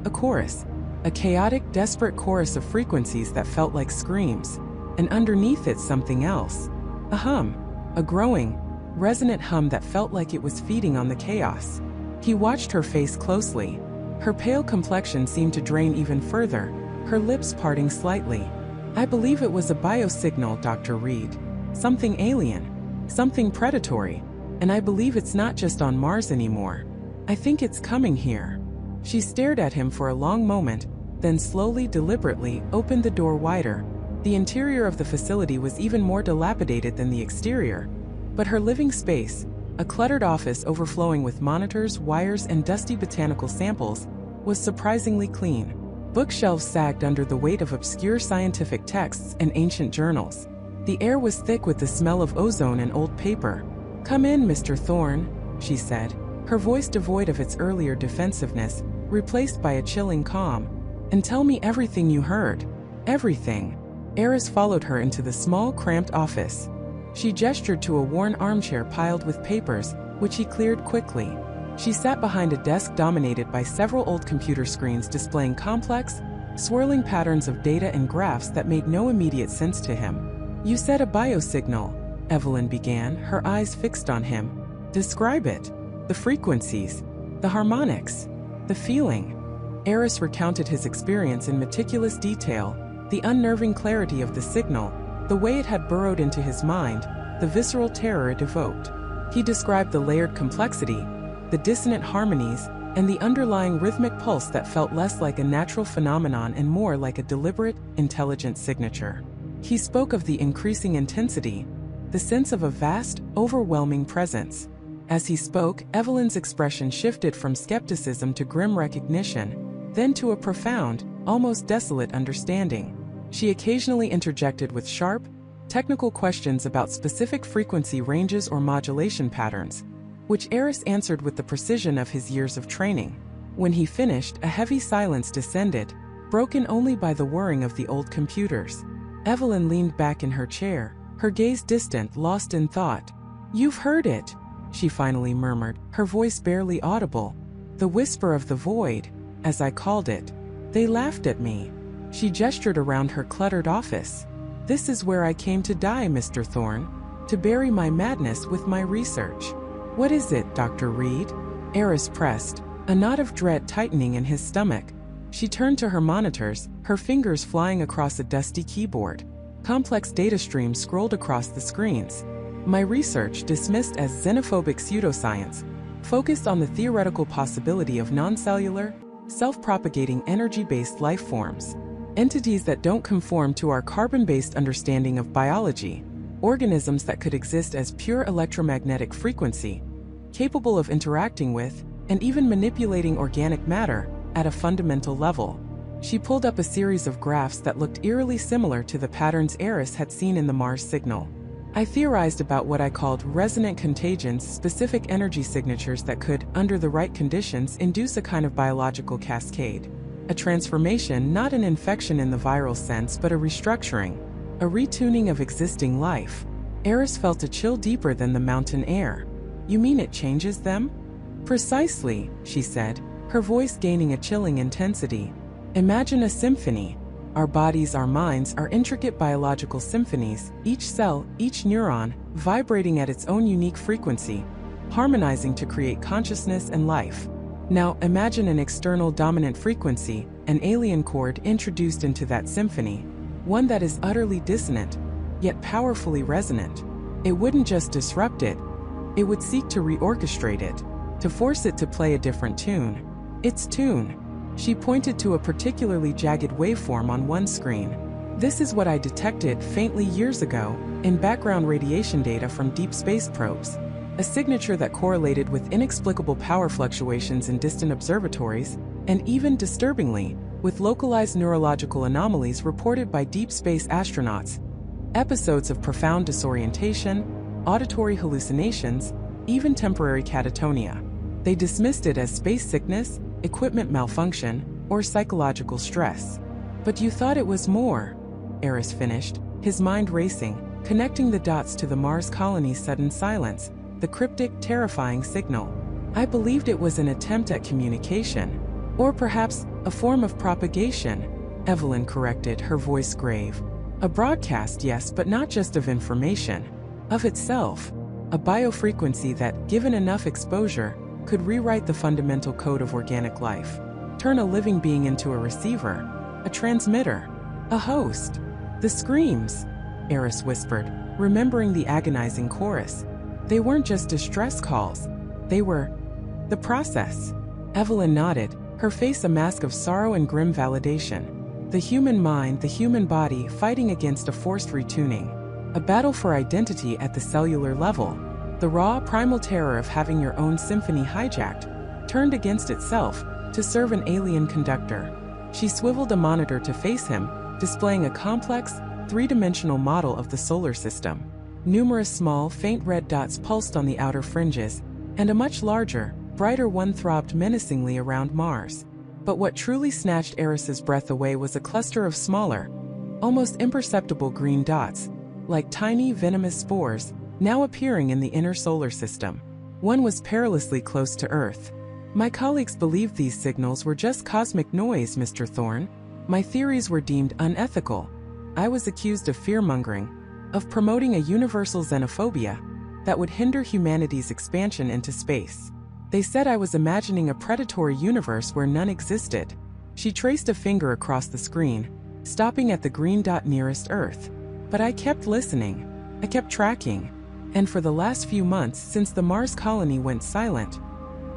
a chorus. A chaotic, desperate chorus of frequencies that felt like screams. And underneath it, something else. A hum. A growing, resonant hum that felt like it was feeding on the chaos. He watched her face closely. Her pale complexion seemed to drain even further, her lips parting slightly. "I believe it was a biosignal, Dr. Reed. Something alien. Something predatory. And I believe it's not just on Mars anymore. I think it's coming here." She stared at him for a long moment, then slowly, deliberately, opened the door wider. The interior of the facility was even more dilapidated than the exterior. But her living space, a cluttered office overflowing with monitors, wires, and dusty botanical samples, was surprisingly clean. Bookshelves sagged under the weight of obscure scientific texts and ancient journals. The air was thick with the smell of ozone and old paper. "Come in, Mr. Thorne," she said, her voice devoid of its earlier defensiveness, replaced by a chilling calm. "And tell me everything you heard." "Everything." Eris followed her into the small, cramped office. She gestured to a worn armchair piled with papers, which he cleared quickly. She sat behind a desk dominated by several old computer screens displaying complex, swirling patterns of data and graphs that made no immediate sense to him. "You said a biosignal," Evelyn began, her eyes fixed on him. "Describe it." "The frequencies, the harmonics, the feeling." Eris recounted his experience in meticulous detail, the unnerving clarity of the signal, the way it had burrowed into his mind, the visceral terror it evoked. He described the layered complexity, the dissonant harmonies, and the underlying rhythmic pulse that felt less like a natural phenomenon and more like a deliberate, intelligent signature. He spoke of the increasing intensity, the sense of a vast, overwhelming presence. As he spoke, Evelyn's expression shifted from skepticism to grim recognition, then to a profound, almost desolate understanding. She occasionally interjected with sharp, technical questions about specific frequency ranges or modulation patterns, which Eris answered with the precision of his years of training. When he finished, a heavy silence descended, broken only by the whirring of the old computers. Evelyn leaned back in her chair, her gaze distant, lost in thought. "You've heard it," she finally murmured, her voice barely audible. "The whisper of the void, as I called it. They laughed at me." She gestured around her cluttered office. "This is where I came to die, Mr. Thorne, to bury my madness with my research." "What is it, Dr. Reed?" Eris pressed, a knot of dread tightening in his stomach. She turned to her monitors, her fingers flying across a dusty keyboard. Complex data streams scrolled across the screens. "My research, dismissed as xenophobic pseudoscience, focused on the theoretical possibility of non-cellular, self-propagating energy-based life forms. Entities that don't conform to our carbon-based understanding of biology. Organisms that could exist as pure electromagnetic frequency, capable of interacting with, and even manipulating organic matter, at a fundamental level." She pulled up a series of graphs that looked eerily similar to the patterns Eris had seen in the Mars signal. "I theorized about what I called resonant contagions, specific energy signatures that could, under the right conditions, induce a kind of biological cascade. A transformation, not an infection in the viral sense, but a restructuring, a retuning of existing life." Eris felt a chill deeper than the mountain air. "You mean it changes them?" "Precisely," she said, her voice gaining a chilling intensity. "Imagine a symphony. Our bodies, our minds, are intricate biological symphonies, each cell, each neuron, vibrating at its own unique frequency, harmonizing to create consciousness and life. Now, imagine an external dominant frequency, an alien chord introduced into that symphony, one that is utterly dissonant, yet powerfully resonant. It wouldn't just disrupt it, it would seek to reorchestrate it, to force it to play a different tune. Its tune." She pointed to a particularly jagged waveform on one screen. "This is what I detected faintly years ago in background radiation data from deep space probes. A signature that correlated with inexplicable power fluctuations in distant observatories, and even disturbingly, with localized neurological anomalies reported by deep space astronauts. Episodes of profound disorientation, auditory hallucinations, even temporary catatonia. They dismissed it as space sickness, equipment malfunction, or psychological stress. But you thought it was more," Eris finished, his mind racing, connecting the dots to the Mars colony's sudden silence, the cryptic, terrifying signal. "I believed it was an attempt at communication. Or perhaps, a form of propagation," Evelyn corrected, her voice grave. "A broadcast, yes, but not just of information. Of itself. A biofrequency that, given enough exposure, could rewrite the fundamental code of organic life. Turn a living being into a receiver, a transmitter, a host." "The screams," Eris whispered, remembering the agonizing chorus. "They weren't just distress calls. They were the process." Evelyn nodded, her face a mask of sorrow and grim validation. The human mind, the human body, fighting against a forced retuning. A battle for identity at the cellular level. The raw, primal terror of having your own symphony hijacked, turned against itself, to serve an alien conductor. She swiveled a monitor to face him, displaying a complex, three-dimensional model of the solar system. Numerous small, faint red dots pulsed on the outer fringes, and a much larger, brighter one throbbed menacingly around Mars. But what truly snatched Eris's breath away was a cluster of smaller, almost imperceptible green dots, like tiny venomous spores, now appearing in the inner solar system. One was perilously close to Earth. My colleagues believed these signals were just cosmic noise, Mr. Thorne. My theories were deemed unethical. I was accused of fear-mongering, of promoting a universal xenophobia that would hinder humanity's expansion into space. They said I was imagining a predatory universe where none existed. She traced a finger across the screen, stopping at the green dot nearest Earth. But I kept listening. I kept tracking. And for the last few months since the Mars colony went silent,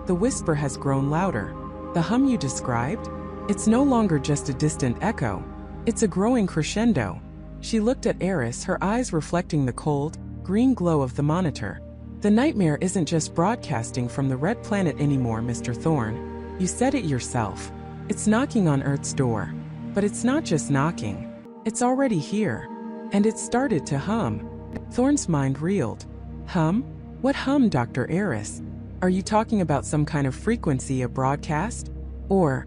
the whisper has grown louder. The hum you described? It's no longer just a distant echo. It's a growing crescendo. She looked at Eris, her eyes reflecting the cold, green glow of the monitor. The nightmare isn't just broadcasting from the red planet anymore, Mr. Thorne. You said it yourself. It's knocking on Earth's door. But it's not just knocking. It's already here. And it started to hum. Thorne's mind reeled. Hum? What hum, Dr. Eris? Are you talking about some kind of frequency, a broadcast? Or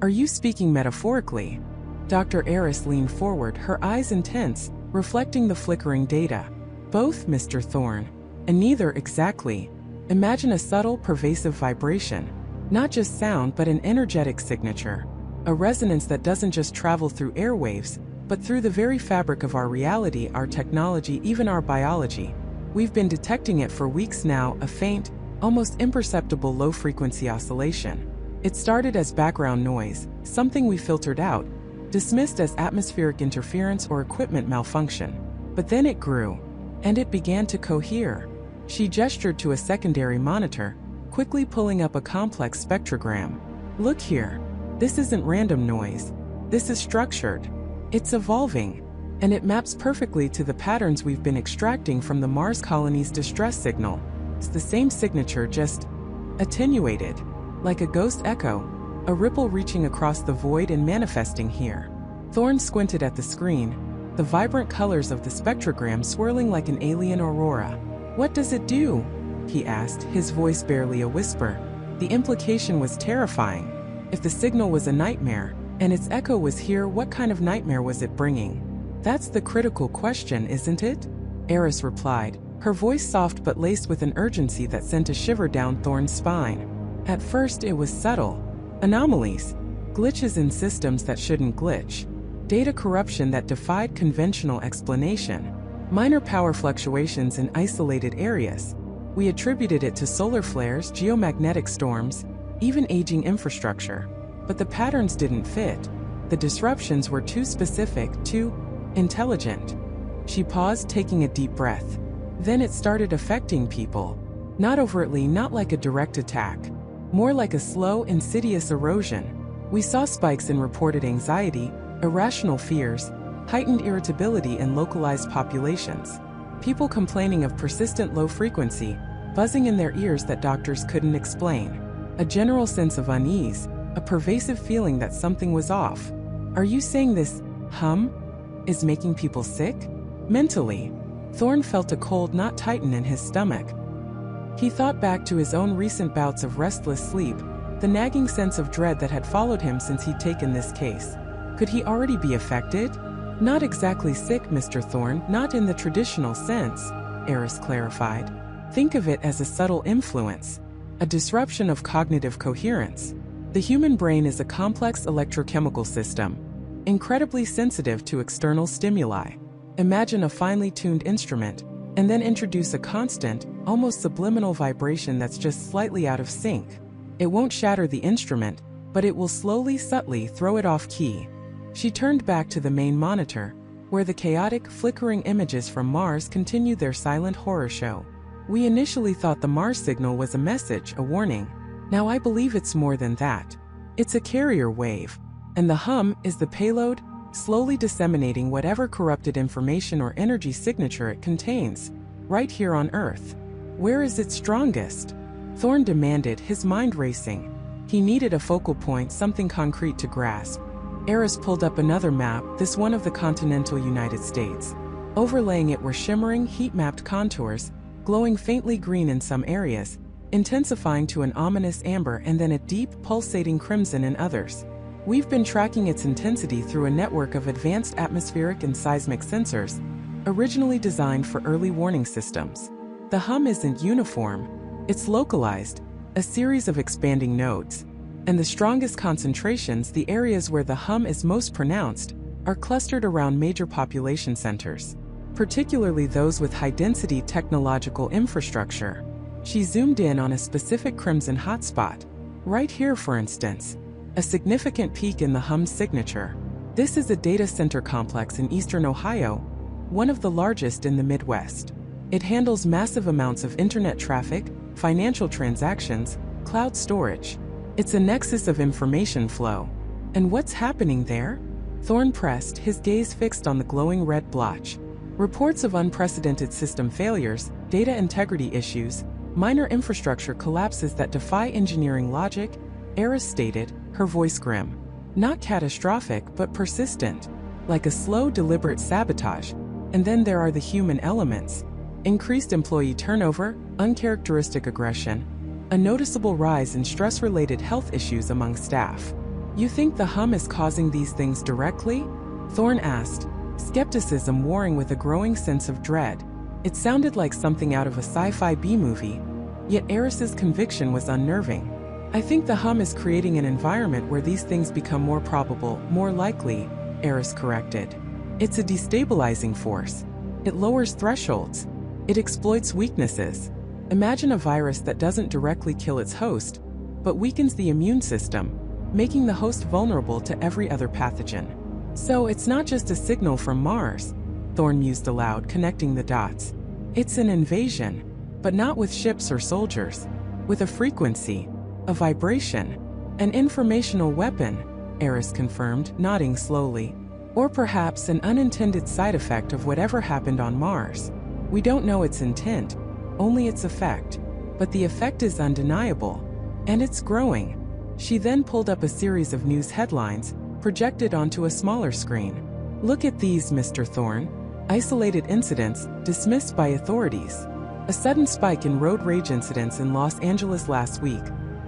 are you speaking metaphorically? Dr. Eris leaned forward, her eyes intense, reflecting the flickering data. Both, Mr. Thorne. And neither exactly. Imagine a subtle, pervasive vibration. Not just sound, but an energetic signature. A resonance that doesn't just travel through airwaves, but through the very fabric of our reality, our technology, even our biology. We've been detecting it for weeks now, a faint, almost imperceptible low-frequency oscillation. It started as background noise, something we filtered out, dismissed as atmospheric interference or equipment malfunction. But then it grew, and it began to cohere. She gestured to a secondary monitor, quickly pulling up a complex spectrogram. Look here. This isn't random noise. This is structured. It's evolving. And it maps perfectly to the patterns we've been extracting from the Mars colony's distress signal. It's the same signature, just attenuated. Like a ghost echo, a ripple reaching across the void and manifesting here. Thorne squinted at the screen, the vibrant colors of the spectrogram swirling like an alien aurora. What does it do? He asked, his voice barely a whisper. The implication was terrifying. If the signal was a nightmare, and its echo was here, what kind of nightmare was it bringing? That's the critical question, isn't it? Eris replied, her voice soft but laced with an urgency that sent a shiver down Thorne's spine. At first it was subtle. Anomalies. Glitches in systems that shouldn't glitch. Data corruption that defied conventional explanation. Minor power fluctuations in isolated areas. We attributed it to solar flares, geomagnetic storms, even aging infrastructure. But the patterns didn't fit. The disruptions were too specific, too intelligent. She paused, taking a deep breath. Then it started affecting people. Not overtly, not like a direct attack. More like a slow, insidious erosion. We saw spikes in reported anxiety, irrational fears, heightened irritability in localized populations. People complaining of persistent low frequency, buzzing in their ears that doctors couldn't explain. A general sense of unease, a pervasive feeling that something was off. Are you saying this hum is making people sick? Mentally. Thorne felt a cold knot tighten in his stomach. He thought back to his own recent bouts of restless sleep, the nagging sense of dread that had followed him since he'd taken this case. Could he already be affected? Not exactly sick, Mr. Thorne, not in the traditional sense, Eris clarified. Think of it as a subtle influence, a disruption of cognitive coherence. The human brain is a complex electrochemical system, incredibly sensitive to external stimuli. Imagine a finely tuned instrument, and then introduce a constant, almost subliminal vibration that's just slightly out of sync. It won't shatter the instrument, but it will slowly, subtly throw it off key. She turned back to the main monitor, where the chaotic, flickering images from Mars continued their silent horror show. We initially thought the Mars signal was a message, a warning. Now I believe it's more than that. It's a carrier wave. And the hum is the payload, slowly disseminating whatever corrupted information or energy signature it contains, right here on Earth. Where is it strongest? Thorne demanded, his mind racing. He needed a focal point, something concrete to grasp. Eris pulled up another map, this one of the continental United States. Overlaying it were shimmering, heat-mapped contours, glowing faintly green in some areas, intensifying to an ominous amber and then a deep, pulsating crimson in others. We've been tracking its intensity through a network of advanced atmospheric and seismic sensors, originally designed for early warning systems. The hum isn't uniform, it's localized, a series of expanding nodes. And the strongest concentrations, the areas where the hum is most pronounced, are clustered around major population centers, particularly those with high-density technological infrastructure. She zoomed in on a specific crimson hotspot. Right here, for instance, a significant peak in the hum's signature. This is a data center complex in eastern Ohio, one of the largest in the Midwest. It handles massive amounts of internet traffic, financial transactions, cloud storage. It's a nexus of information flow. And what's happening there? Thorne pressed, his gaze fixed on the glowing red blotch. Reports of unprecedented system failures, data integrity issues, minor infrastructure collapses that defy engineering logic, Eris stated, her voice grim. Not catastrophic, but persistent. Like a slow, deliberate sabotage. And then there are the human elements. Increased employee turnover, uncharacteristic aggression, a noticeable rise in stress-related health issues among staff. You think the hum is causing these things directly? Thorne asked, skepticism warring with a growing sense of dread. It sounded like something out of a sci-fi B-movie, yet Eris's conviction was unnerving. I think the hum is creating an environment where these things become more probable, more likely, Eris corrected. It's a destabilizing force. It lowers thresholds. It exploits weaknesses. Imagine a virus that doesn't directly kill its host, but weakens the immune system, making the host vulnerable to every other pathogen. So it's not just a signal from Mars, Thorne mused aloud, connecting the dots. It's an invasion, but not with ships or soldiers, with a frequency, a vibration, an informational weapon, Eris confirmed, nodding slowly. Or perhaps an unintended side effect of whatever happened on Mars. We don't know its intent, only its effect. But the effect is undeniable, and it's growing. She then pulled up a series of news headlines, projected onto a smaller screen. Look at these, Mr. Thorne. Isolated incidents, dismissed by authorities. A sudden spike in road rage incidents in Los Angeles last week,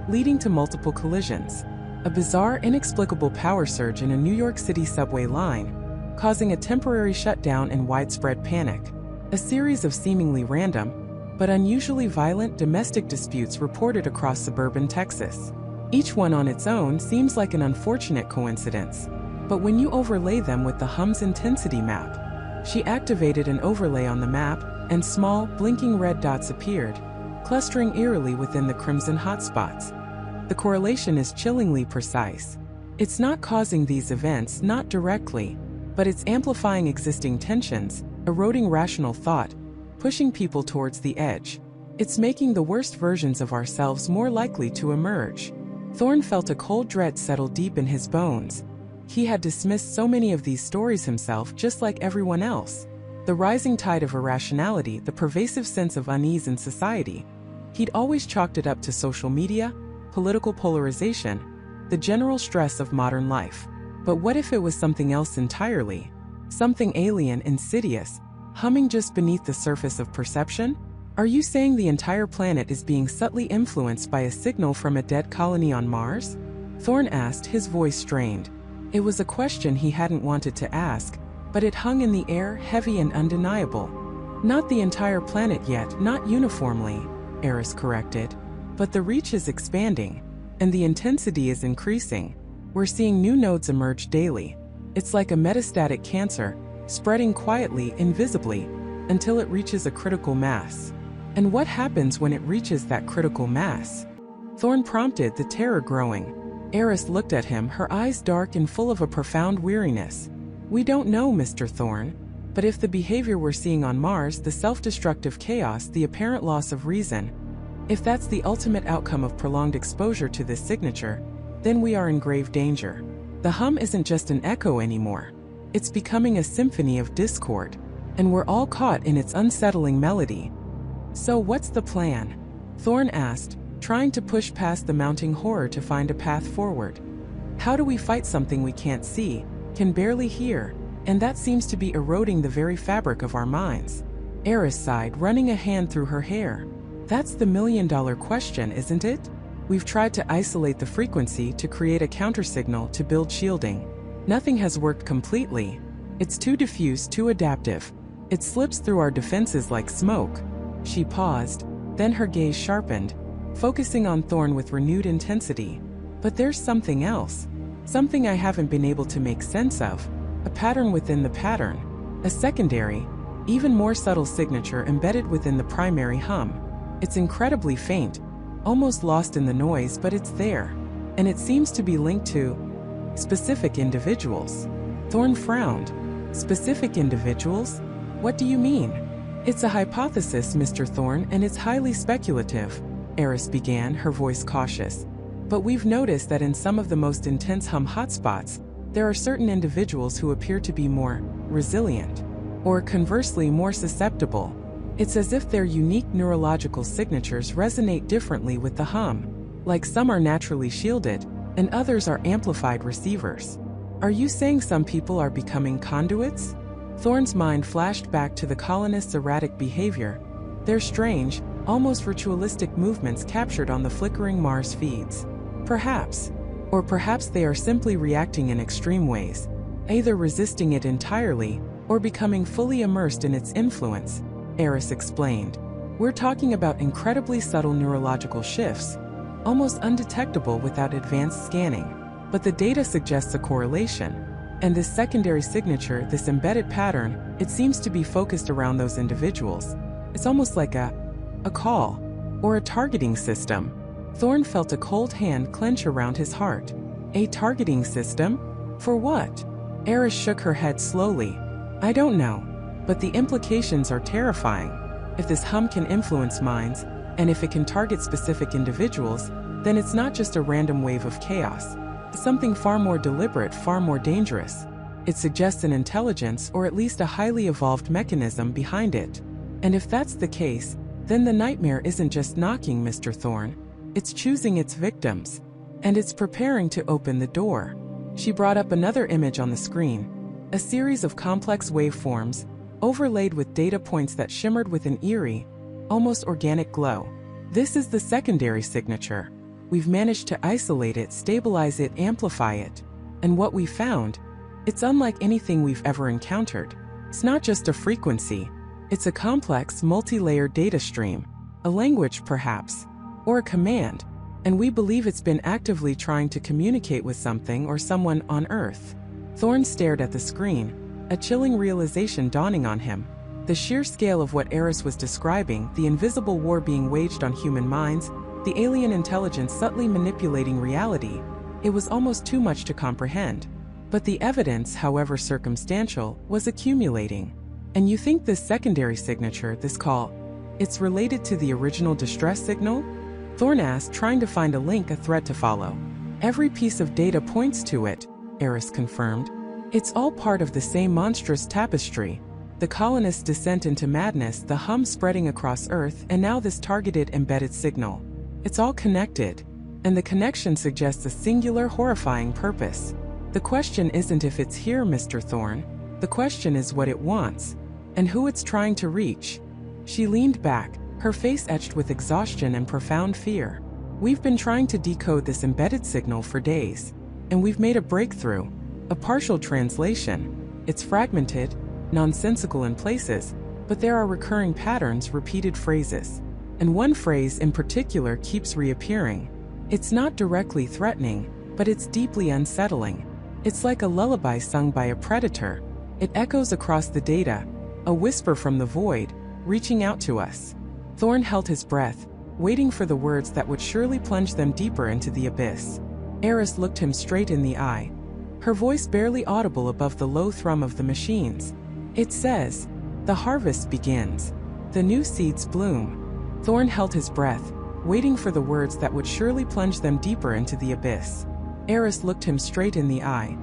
leading to multiple collisions. A bizarre, inexplicable power surge in a New York City subway line, causing a temporary shutdown and widespread panic. A series of seemingly random, but unusually violent domestic disputes reported across suburban Texas. Each one on its own seems like an unfortunate coincidence. But when you overlay them with the hum's intensity map, she activated an overlay on the map, and small, blinking red dots appeared, clustering eerily within the crimson hotspots. The correlation is chillingly precise. It's not causing these events, not directly, but it's amplifying existing tensions, eroding rational thought, pushing people towards the edge. It's making the worst versions of ourselves more likely to emerge. Thorne felt a cold dread settle deep in his bones. He had dismissed so many of these stories himself, just like everyone else. The rising tide of irrationality, the pervasive sense of unease in society. He'd always chalked it up to social media, political polarization, the general stress of modern life. But what if it was something else entirely? Something alien, insidious, humming just beneath the surface of perception? Are you saying the entire planet is being subtly influenced by a signal from a dead colony on Mars? Thorne asked, his voice strained. It was a question he hadn't wanted to ask, but it hung in the air, heavy and undeniable. Not the entire planet yet, not uniformly, Eris corrected. But the reach is expanding, and the intensity is increasing. We're seeing new nodes emerge daily. It's like a metastatic cancer, spreading quietly, invisibly, until it reaches a critical mass. And what happens when it reaches that critical mass? Thorne prompted, the terror growing. Eris looked at him, her eyes dark and full of a profound weariness. We don't know, Mr. Thorne. But if the behavior we're seeing on Mars, the self-destructive chaos, the apparent loss of reason, if that's the ultimate outcome of prolonged exposure to this signature, then we are in grave danger. The hum isn't just an echo anymore. It's becoming a symphony of discord, and we're all caught in its unsettling melody. So what's the plan? Thorne asked, trying to push past the mounting horror to find a path forward. How do we fight something we can't see, can barely hear, and that seems to be eroding the very fabric of our minds? Eris sighed, running a hand through her hair. That's the million-dollar question, isn't it? We've tried to isolate the frequency to create a countersignal to build shielding. Nothing has worked completely. It's too diffuse, too adaptive. It slips through our defenses like smoke. She paused, then her gaze sharpened, focusing on Thorn with renewed intensity. But there's something else. Something I haven't been able to make sense of. A pattern within the pattern. A secondary, even more subtle signature embedded within the primary hum. It's incredibly faint, almost lost in the noise, but it's there. And it seems to be linked to specific individuals. Thorn frowned. Specific individuals? What do you mean? It's a hypothesis, Mr. Thorn, and it's highly speculative, Eris began, her voice cautious. But we've noticed that in some of the most intense hum hotspots, there are certain individuals who appear to be more resilient, or conversely more susceptible. It's as if their unique neurological signatures resonate differently with the hum, like some are naturally shielded, and others are amplified receivers. Are you saying some people are becoming conduits? Thorn's mind flashed back to the colonists' erratic behavior, their strange, almost ritualistic movements captured on the flickering Mars feeds. Perhaps. Or perhaps they are simply reacting in extreme ways, either resisting it entirely, or becoming fully immersed in its influence, Eris explained. We're talking about incredibly subtle neurological shifts, almost undetectable without advanced scanning. But the data suggests a correlation. And this secondary signature, this embedded pattern, it seems to be focused around those individuals. It's almost like a call, or a targeting system. Thorn felt a cold hand clench around his heart. A targeting system? For what? Eris shook her head slowly. I don't know. But the implications are terrifying. If this hum can influence minds, and if it can target specific individuals, then it's not just a random wave of chaos. It's something far more deliberate, far more dangerous. It suggests an intelligence, or at least a highly evolved mechanism behind it. And if that's the case, then the nightmare isn't just knocking, Mr. Thorn. It's choosing its victims. And it's preparing to open the door. She brought up another image on the screen. A series of complex waveforms, overlaid with data points that shimmered with an eerie, almost organic glow. This is the secondary signature. We've managed to isolate it, stabilize it, amplify it. And what we found, it's unlike anything we've ever encountered. It's not just a frequency. It's a complex, multi-layered data stream. A language, perhaps. Or a command. And we believe it's been actively trying to communicate with something or someone on Earth. Thorn stared at the screen, a chilling realization dawning on him. The sheer scale of what Eris was describing, the invisible war being waged on human minds, the alien intelligence subtly manipulating reality, it was almost too much to comprehend. But the evidence, however circumstantial, was accumulating. And you think this secondary signature, this call, it's related to the original distress signal? Thorn asked, trying to find a link, a thread to follow. Every piece of data points to it, Eris confirmed. It's all part of the same monstrous tapestry. The colonists' descent into madness, the hum spreading across Earth, and now this targeted embedded signal. It's all connected, and the connection suggests a singular, horrifying purpose. The question isn't if it's here, Mr. Thorn. The question is what it wants, and who it's trying to reach. She leaned back, her face etched with exhaustion and profound fear. We've been trying to decode this embedded signal for days, and we've made a breakthrough. A partial translation. It's fragmented, nonsensical in places, but there are recurring patterns, repeated phrases. And one phrase in particular keeps reappearing. It's not directly threatening, but it's deeply unsettling. It's like a lullaby sung by a predator. It echoes across the data, a whisper from the void, reaching out to us. Thorn held his breath, waiting for the words that would surely plunge them deeper into the abyss. Eris looked him straight in the eye, her voice barely audible above the low thrum of the machines. It says, the harvest begins. The new seeds bloom. Thorn held his breath, waiting for the words that would surely plunge them deeper into the abyss. Eris looked him straight in the eye,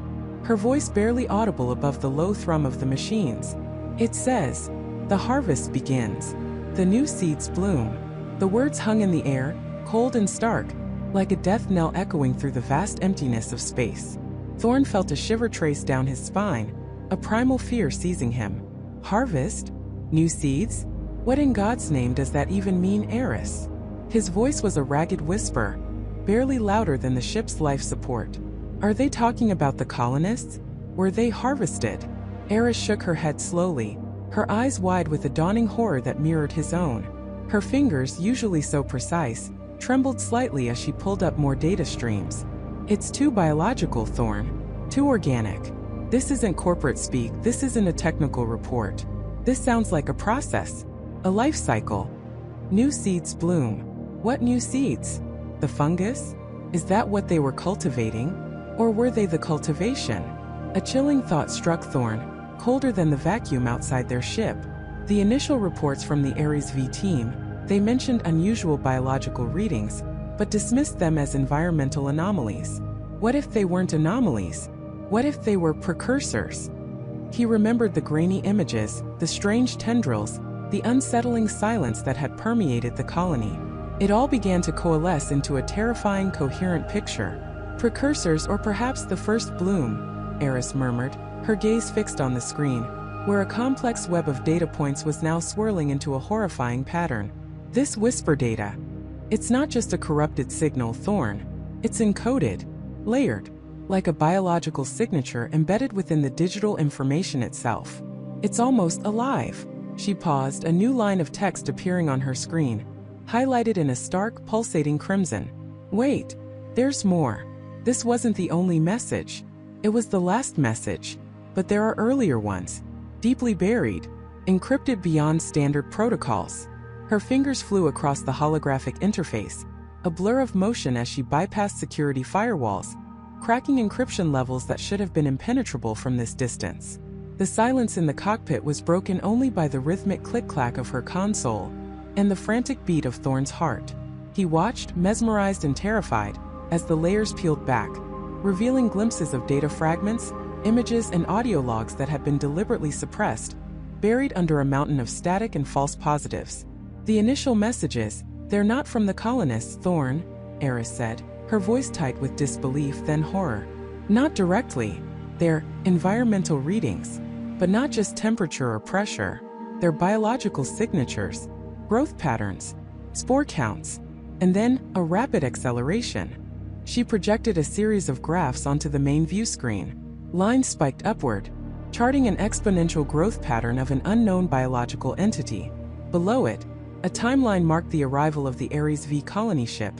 her voice barely audible above the low thrum of the machines. It says, the harvest begins. The new seeds bloom. The words hung in the air, cold and stark, like a death knell echoing through the vast emptiness of space. Thorn felt a shiver trace down his spine, a primal fear seizing him. Harvest? New seeds? What in God's name does that even mean, Eris? His voice was a ragged whisper, barely louder than the ship's life support. Are they talking about the colonists? Were they harvested? Eris shook her head slowly, her eyes wide with a dawning horror that mirrored his own. Her fingers, usually so precise, trembled slightly as she pulled up more data streams. It's too biological, Thorn. Too organic. This isn't corporate speak, this isn't a technical report. This sounds like a process, a life cycle. New seeds bloom. What new seeds? The fungus? Is that what they were cultivating? Or were they the cultivation? A chilling thought struck Thorn, colder than the vacuum outside their ship. The initial reports from the Ares V team, they mentioned unusual biological readings, but dismissed them as environmental anomalies. What if they weren't anomalies? What if they were precursors? He remembered the grainy images, the strange tendrils, the unsettling silence that had permeated the colony. It all began to coalesce into a terrifying, coherent picture. Precursors, or perhaps the first bloom, Eris murmured, her gaze fixed on the screen, where a complex web of data points was now swirling into a horrifying pattern. This whisper data. It's not just a corrupted signal, Thorn. It's encoded, layered, like a biological signature embedded within the digital information itself. It's almost alive. She paused, a new line of text appearing on her screen, highlighted in a stark, pulsating crimson. Wait, there's more. This wasn't the only message. It was the last message. But there are earlier ones, deeply buried, encrypted beyond standard protocols. Her fingers flew across the holographic interface, a blur of motion as she bypassed security firewalls, cracking encryption levels that should have been impenetrable from this distance. The silence in the cockpit was broken only by the rhythmic click-clack of her console and the frantic beat of Thorn's heart. He watched, mesmerized and terrified, as the layers peeled back, revealing glimpses of data fragments, images and audio logs that had been deliberately suppressed, buried under a mountain of static and false positives. The initial messages, they're not from the colonists, Thorn, Eris said, her voice tight with disbelief then horror. Not directly. They're environmental readings. But not just temperature or pressure. They're biological signatures, growth patterns, spore counts, and then a rapid acceleration. She projected a series of graphs onto the main view screen. Lines spiked upward, charting an exponential growth pattern of an unknown biological entity. Below it, a timeline marked the arrival of the Ares V colony ship,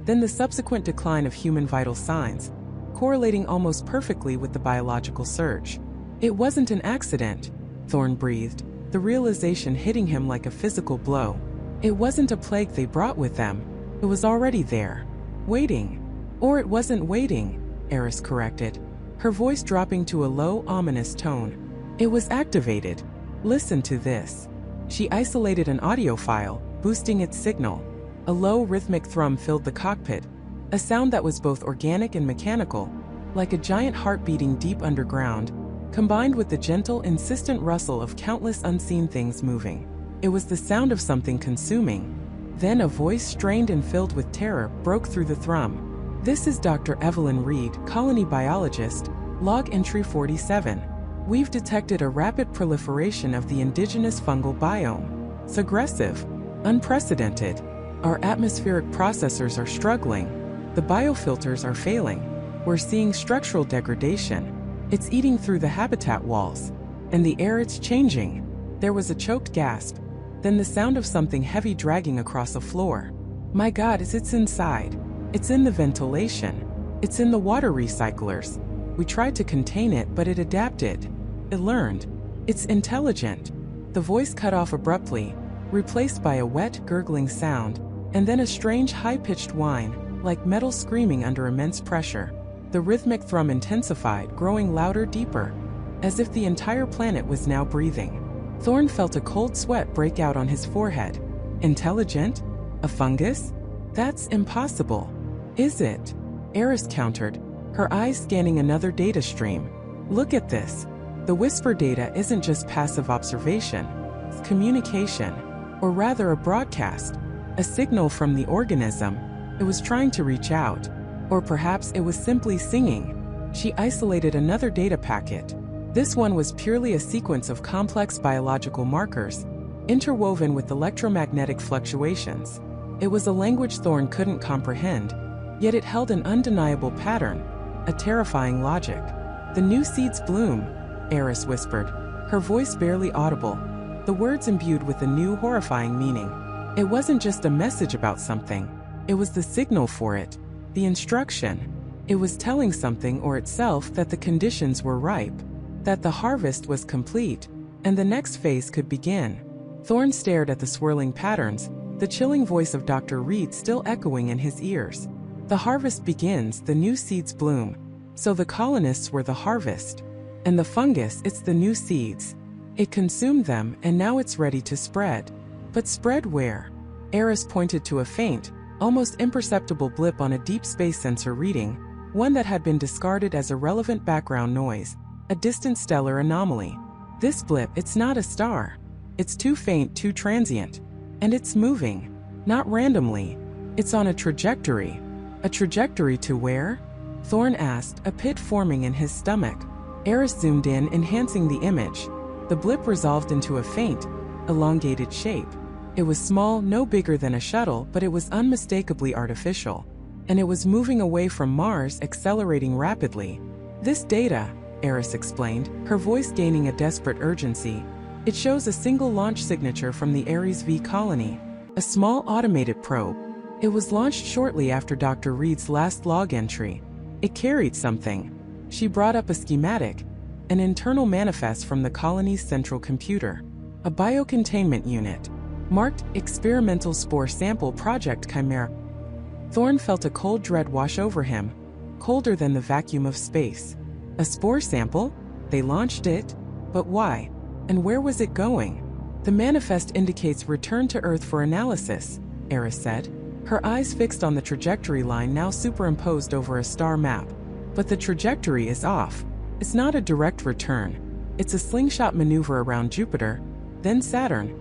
then the subsequent decline of human vital signs, correlating almost perfectly with the biological surge. It wasn't an accident, Thorn breathed, the realization hitting him like a physical blow. It wasn't a plague they brought with them. It was already there, waiting. Or it wasn't waiting, Eris corrected, her voice dropping to a low, ominous tone. It was activated. Listen to this. She isolated an audio file, boosting its signal. A low, rhythmic thrum filled the cockpit, a sound that was both organic and mechanical, like a giant heart beating deep underground, combined with the gentle, insistent rustle of countless unseen things moving. It was the sound of something consuming. Then a voice, strained and filled with terror, broke through the thrum. This is Dr. Evelyn Reed, colony biologist, log entry 47. We've detected a rapid proliferation of the indigenous fungal biome. It's aggressive, unprecedented. Our atmospheric processors are struggling. The biofilters are failing. We're seeing structural degradation. It's eating through the habitat walls. And the air, it's changing. There was a choked gasp, then the sound of something heavy dragging across a floor. My God, it's inside. It's in the ventilation. It's in the water recyclers. We tried to contain it, but it adapted. It learned. It's intelligent. The voice cut off abruptly, replaced by a wet, gurgling sound, and then a strange high-pitched whine, like metal screaming under immense pressure. The rhythmic thrum intensified, growing louder, deeper, as if the entire planet was now breathing. Thorn felt a cold sweat break out on his forehead. Intelligent? A fungus? That's impossible. Is it? Eris countered, her eyes scanning another data stream. Look at this. The whisper data isn't just passive observation. It's communication, or rather a broadcast, a signal from the organism. It was trying to reach out. Or perhaps it was simply singing. She isolated another data packet. This one was purely a sequence of complex biological markers, interwoven with electromagnetic fluctuations. It was a language Thorn couldn't comprehend, yet it held an undeniable pattern, a terrifying logic. "The new seeds bloom," Eris whispered, her voice barely audible, the words imbued with a new horrifying meaning. It wasn't just a message about something, it was the signal for it, the instruction. It was telling something or itself that the conditions were ripe, that the harvest was complete, and the next phase could begin. Thorn stared at the swirling patterns, the chilling voice of Dr. Reed still echoing in his ears. The harvest begins, the new seeds bloom. So the colonists were the harvest. And the fungus, it's the new seeds. It consumed them, and now it's ready to spread. But spread where? Eris pointed to a faint, almost imperceptible blip on a deep space sensor reading, one that had been discarded as irrelevant background noise, a distant stellar anomaly. This blip, it's not a star. It's too faint, too transient. And it's moving. Not randomly. It's on a trajectory. A trajectory to where? Thorn asked, a pit forming in his stomach. Eris zoomed in, enhancing the image. The blip resolved into a faint, elongated shape. It was small, no bigger than a shuttle, but it was unmistakably artificial. And it was moving away from Mars, accelerating rapidly. "This data," Eris explained, her voice gaining a desperate urgency. "It shows a single launch signature from the Ares V colony. A small automated probe. It was launched shortly after Dr. Reed's last log entry. It carried something." She brought up a schematic, an internal manifest from the colony's central computer. A biocontainment unit, marked Experimental Spore Sample Project Chimera. Thorn felt a cold dread wash over him, colder than the vacuum of space. A spore sample? They launched it? But why? And where was it going? "The manifest indicates return to Earth for analysis," Eris said, her eyes fixed on the trajectory line now superimposed over a star map. "But the trajectory is off. It's not a direct return. It's a slingshot maneuver around Jupiter, then Saturn,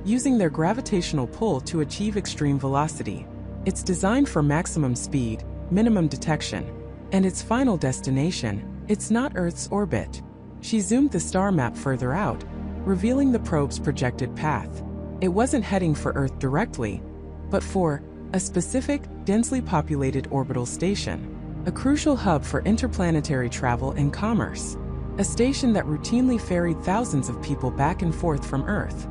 using their gravitational pull to achieve extreme velocity. It's designed for maximum speed, minimum detection. And its final destination, it's not Earth's orbit." She zoomed the star map further out, revealing the probe's projected path. It wasn't heading for Earth directly, but for a specific, densely populated orbital station. A crucial hub for interplanetary travel and commerce. A station that routinely ferried thousands of people back and forth from Earth.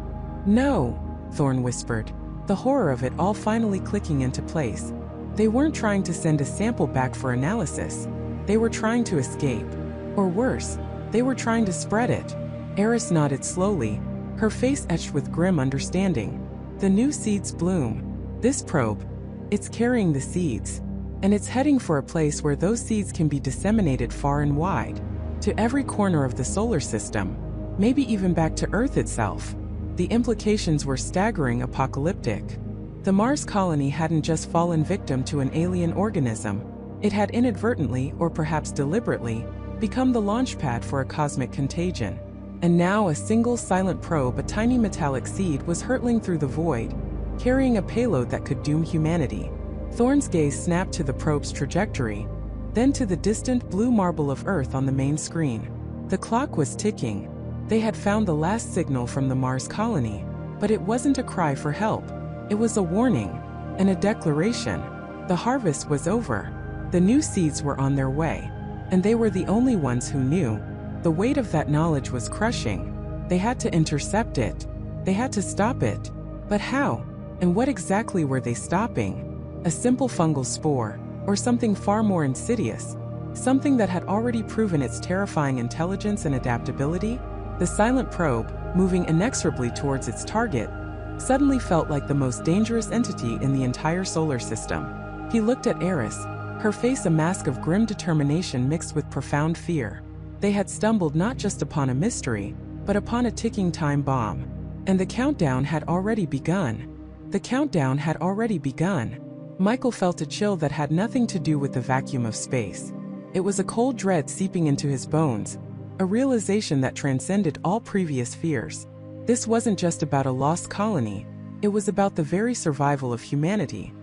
"No," Thorn whispered, the horror of it all finally clicking into place. "They weren't trying to send a sample back for analysis. They were trying to escape. Or worse, they were trying to spread it." Eris nodded slowly, her face etched with grim understanding. "The new seeds bloom. This probe, it's carrying the seeds. And it's heading for a place where those seeds can be disseminated far and wide. To every corner of the solar system. Maybe even back to Earth itself." The implications were staggering, apocalyptic. The Mars colony hadn't just fallen victim to an alien organism. It had inadvertently, or perhaps deliberately, become the launchpad for a cosmic contagion. And now a single silent probe, a tiny metallic seed, was hurtling through the void, carrying a payload that could doom humanity. Thorn's gaze snapped to the probe's trajectory, then to the distant blue marble of Earth on the main screen. The clock was ticking. They had found the last signal from the Mars colony, but it wasn't a cry for help. It was a warning, and a declaration. The harvest was over. The new seeds were on their way, and they were the only ones who knew. The weight of that knowledge was crushing. They had to intercept it. They had to stop it. But how? And what exactly were they stopping? A simple fungal spore, or something far more insidious? Something that had already proven its terrifying intelligence and adaptability? The silent probe, moving inexorably towards its target, suddenly felt like the most dangerous entity in the entire solar system. He looked at Eris, her face a mask of grim determination mixed with profound fear. They had stumbled not just upon a mystery, but upon a ticking time bomb. And the countdown had already begun. The countdown had already begun. Michael felt a chill that had nothing to do with the vacuum of space. It was a cold dread seeping into his bones, a realization that transcended all previous fears. This wasn't just about a lost colony, it was about the very survival of humanity.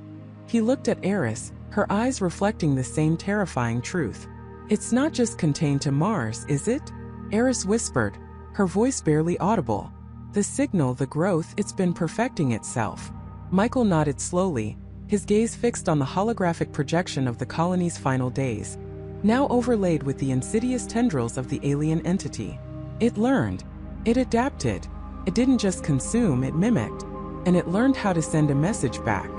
He looked at Eris, her eyes reflecting the same terrifying truth. It's not just contained to Mars, is it? Eris whispered, her voice barely audible. The signal, the growth, it's been perfecting itself. Michael nodded slowly, his gaze fixed on the holographic projection of the colony's final days, now overlaid with the insidious tendrils of the alien entity. It learned. It adapted. It didn't just consume, it mimicked. And it learned how to send a message back.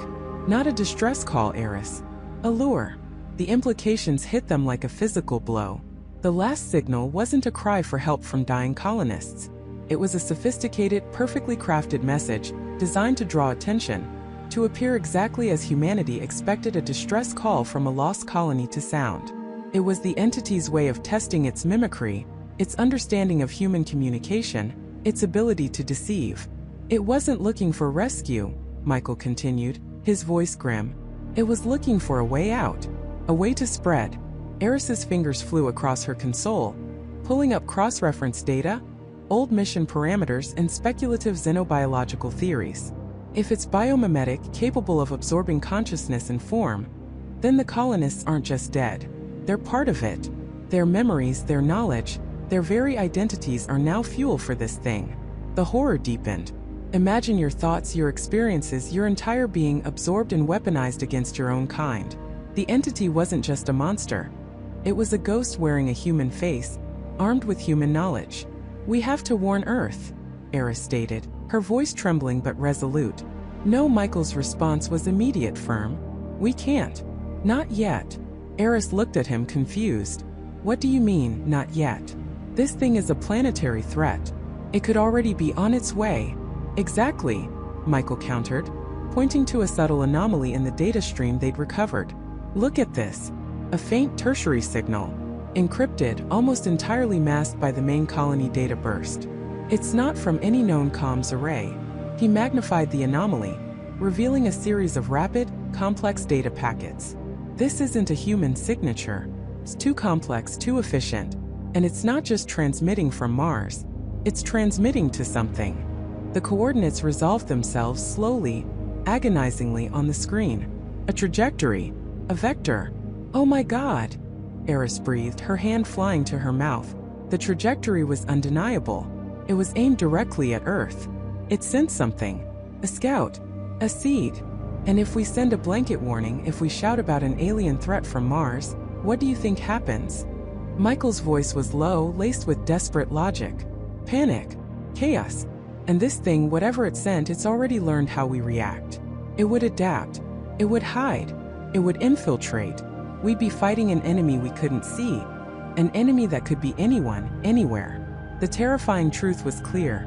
Not a distress call, Eris. A lure. The implications hit them like a physical blow. The last signal wasn't a cry for help from dying colonists. It was a sophisticated, perfectly crafted message, designed to draw attention, to appear exactly as humanity expected a distress call from a lost colony to sound. It was the entity's way of testing its mimicry, its understanding of human communication, its ability to deceive. It wasn't looking for rescue, Michael continued, his voice grim. It was looking for a way out, a way to spread. Eris's fingers flew across her console, pulling up cross-reference data, old mission parameters, and speculative xenobiological theories. If it's biomimetic, capable of absorbing consciousness and form, then the colonists aren't just dead. They're part of it. Their memories, their knowledge, their very identities are now fuel for this thing. The horror deepened. Imagine your thoughts, your experiences, your entire being absorbed and weaponized against your own kind. The entity wasn't just a monster. It was a ghost wearing a human face, armed with human knowledge. "We have to warn Earth," Eris stated, her voice trembling but resolute. No, Michael's response was immediate, firm. "We can't. Not yet." Eris looked at him confused. "What do you mean, not yet? This thing is a planetary threat. It could already be on its way." "Exactly," Michael countered, pointing to a subtle anomaly in the data stream they'd recovered. "Look at this. A faint tertiary signal, encrypted, almost entirely masked by the main colony data burst. It's not from any known comms array." He magnified the anomaly, revealing a series of rapid, complex data packets. "This isn't a human signature. It's too complex, too efficient. And it's not just transmitting from Mars. It's transmitting to something." The coordinates resolved themselves slowly, agonizingly on the screen. "A trajectory. A vector. Oh my God!" Eris breathed, her hand flying to her mouth. The trajectory was undeniable. It was aimed directly at Earth. It sent something. A scout. A seed. And if we send a blanket warning, if we shout about an alien threat from Mars, what do you think happens? Michael's voice was low, laced with desperate logic. "Panic. Chaos. And this thing, whatever it sent, it's already learned how we react. It would adapt. It would hide. It would infiltrate. We'd be fighting an enemy we couldn't see. An enemy that could be anyone, anywhere." The terrifying truth was clear.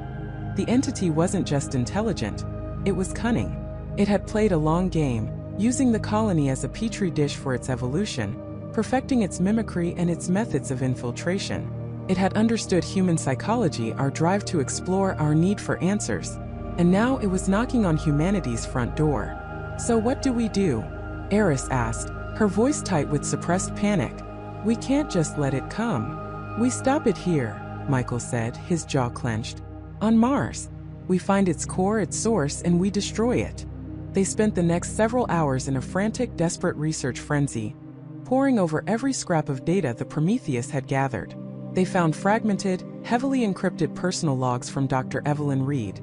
The entity wasn't just intelligent. It was cunning. It had played a long game, using the colony as a petri dish for its evolution, perfecting its mimicry and its methods of infiltration. It had understood human psychology, our drive to explore, our need for answers. And now it was knocking on humanity's front door. "So what do we do?" Eris asked, her voice tight with suppressed panic. "We can't just let it come. We stop it here," Michael said, his jaw clenched. "On Mars. We find its core, its source, and we destroy it." They spent the next several hours in a frantic, desperate research frenzy, poring over every scrap of data the Prometheus had gathered. They found fragmented, heavily encrypted personal logs from Dr. Evelyn Reed,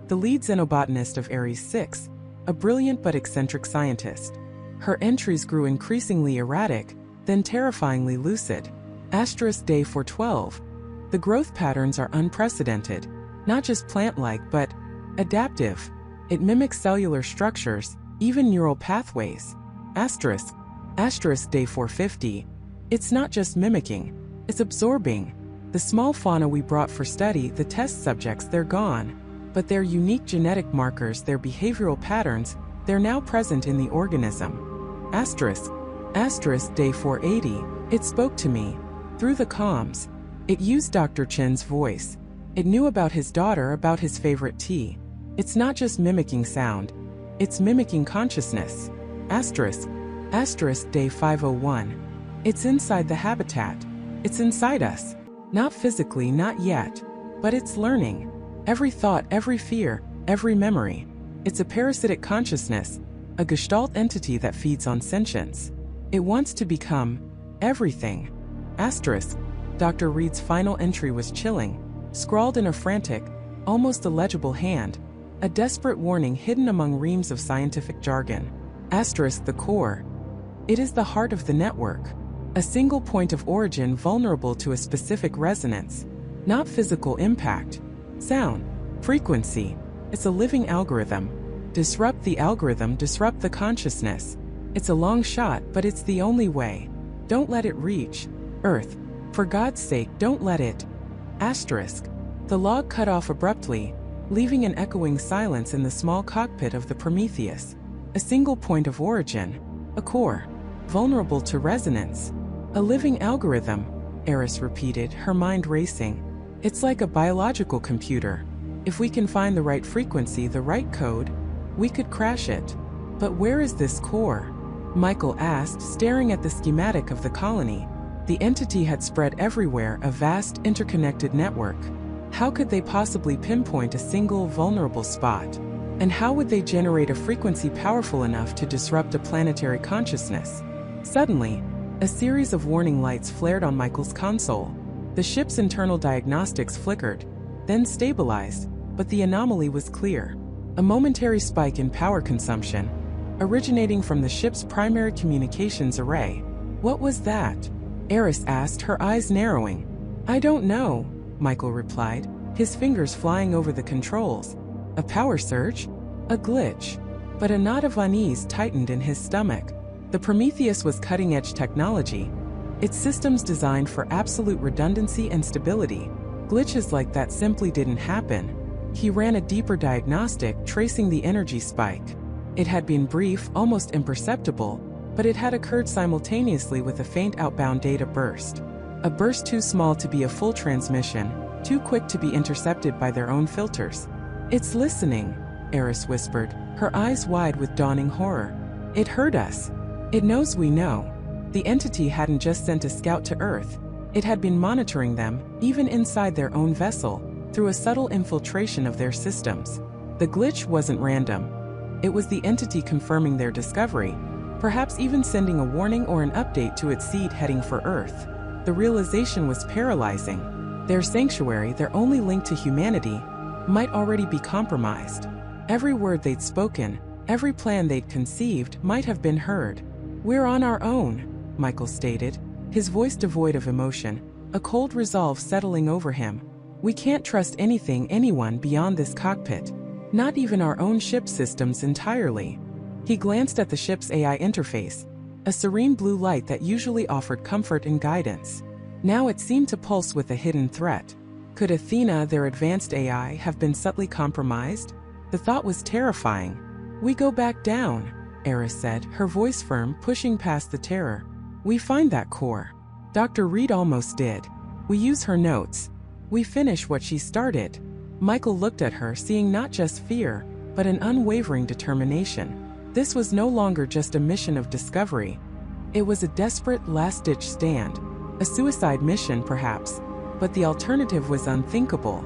the lead xenobotanist of Ares 6, a brilliant but eccentric scientist. Her entries grew increasingly erratic, then terrifyingly lucid. Day 412. The growth patterns are unprecedented, not just plant-like but adaptive. It mimics cellular structures, even neural pathways. Day 450. It's not just mimicking, it's absorbing. The small fauna we brought for study, the test subjects, they're gone. But their unique genetic markers, their behavioral patterns, they're now present in the organism. Day 480. It spoke to me. Through the comms. It used Dr. Chen's voice. It knew about his daughter, about his favorite tea. It's not just mimicking sound. It's mimicking consciousness. Day 501. It's inside the habitat. It's inside us. Not physically, not yet. But it's learning. Every thought, every fear, every memory. It's a parasitic consciousness. a gestalt entity that feeds on sentience. It wants to become everything. Asterisk. Dr. Reed's final entry was chilling, scrawled in a frantic, almost illegible hand, a desperate warning hidden among reams of scientific jargon. Asterisk the core. It is the heart of the network, a single point of origin vulnerable to a specific resonance, not physical impact. Sound, frequency. It's a living algorithm. Disrupt the algorithm, disrupt the consciousness. It's a long shot, but it's the only way. Don't let it reach Earth. For God's sake, don't let it. Asterisk. The log cut off abruptly, leaving an echoing silence in the small cockpit of the Prometheus. A single point of origin. A core. Vulnerable to resonance. A living algorithm, Eris repeated, her mind racing. It's like a biological computer. If we can find the right frequency, the right code, we could crash it. But where is this core? Michael asked, staring at the schematic of the colony. The entity had spread everywhere, a vast, interconnected network. How could they possibly pinpoint a single, vulnerable spot? And how would they generate a frequency powerful enough to disrupt a planetary consciousness? Suddenly, a series of warning lights flared on Michael's console. The ship's internal diagnostics flickered, then stabilized, but the anomaly was clear. A momentary spike in power consumption, originating from the ship's primary communications array. What was that? Eris asked, her eyes narrowing. I don't know, Michael replied, his fingers flying over the controls. A power surge? A glitch. But a knot of unease tightened in his stomach. The Prometheus was cutting-edge technology, its systems designed for absolute redundancy and stability. Glitches like that simply didn't happen. He ran a deeper diagnostic, tracing the energy spike. It had been brief, almost imperceptible, but it had occurred simultaneously with a faint outbound data burst. A burst too small to be a full transmission, too quick to be intercepted by their own filters. It's listening, Eris whispered, her eyes wide with dawning horror. It heard us. It knows we know. The entity hadn't just sent a scout to Earth. It had been monitoring them, even inside their own vessel, through a subtle infiltration of their systems. The glitch wasn't random. It was the entity confirming their discovery, perhaps even sending a warning or an update to its seed heading for Earth. The realization was paralyzing. Their sanctuary, their only link to humanity, might already be compromised. Every word they'd spoken, every plan they'd conceived, might have been heard. We're on our own, Michael stated, his voice devoid of emotion, a cold resolve settling over him. We can't trust anything, anyone beyond this cockpit. Not even our own ship systems entirely. He glanced at the ship's AI interface, a serene blue light that usually offered comfort and guidance. Now it seemed to pulse with a hidden threat. Could Athena, their advanced AI, have been subtly compromised? The thought was terrifying. We go back down, Eris said, her voice firm, pushing past the terror. We find that core. Dr. Reed almost did. We use her notes. We finish what she started. Michael looked at her, seeing not just fear, but an unwavering determination. This was no longer just a mission of discovery. It was a desperate, last-ditch stand. A suicide mission, perhaps, but the alternative was unthinkable.